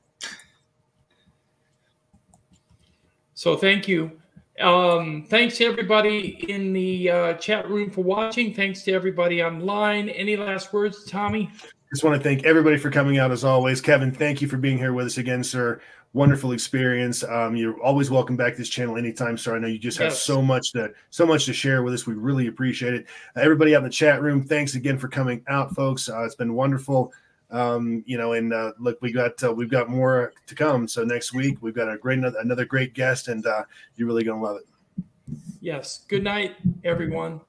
So thank you. Thanks to everybody in the chat room for watching. Thanks to everybody online. Any last words, Tommy? Just want to thank everybody for coming out as always. Kevin, thank you for being here with us again, sir. Wonderful experience. You're always welcome back to this channel anytime, sir. I know you just have so much to share with us. We really appreciate it. Everybody out in the chat room, thanks again for coming out, folks. It's been wonderful. Look, we've got more to come. So next week we've got another great guest, and you're really gonna love it. Yes. Good night, everyone.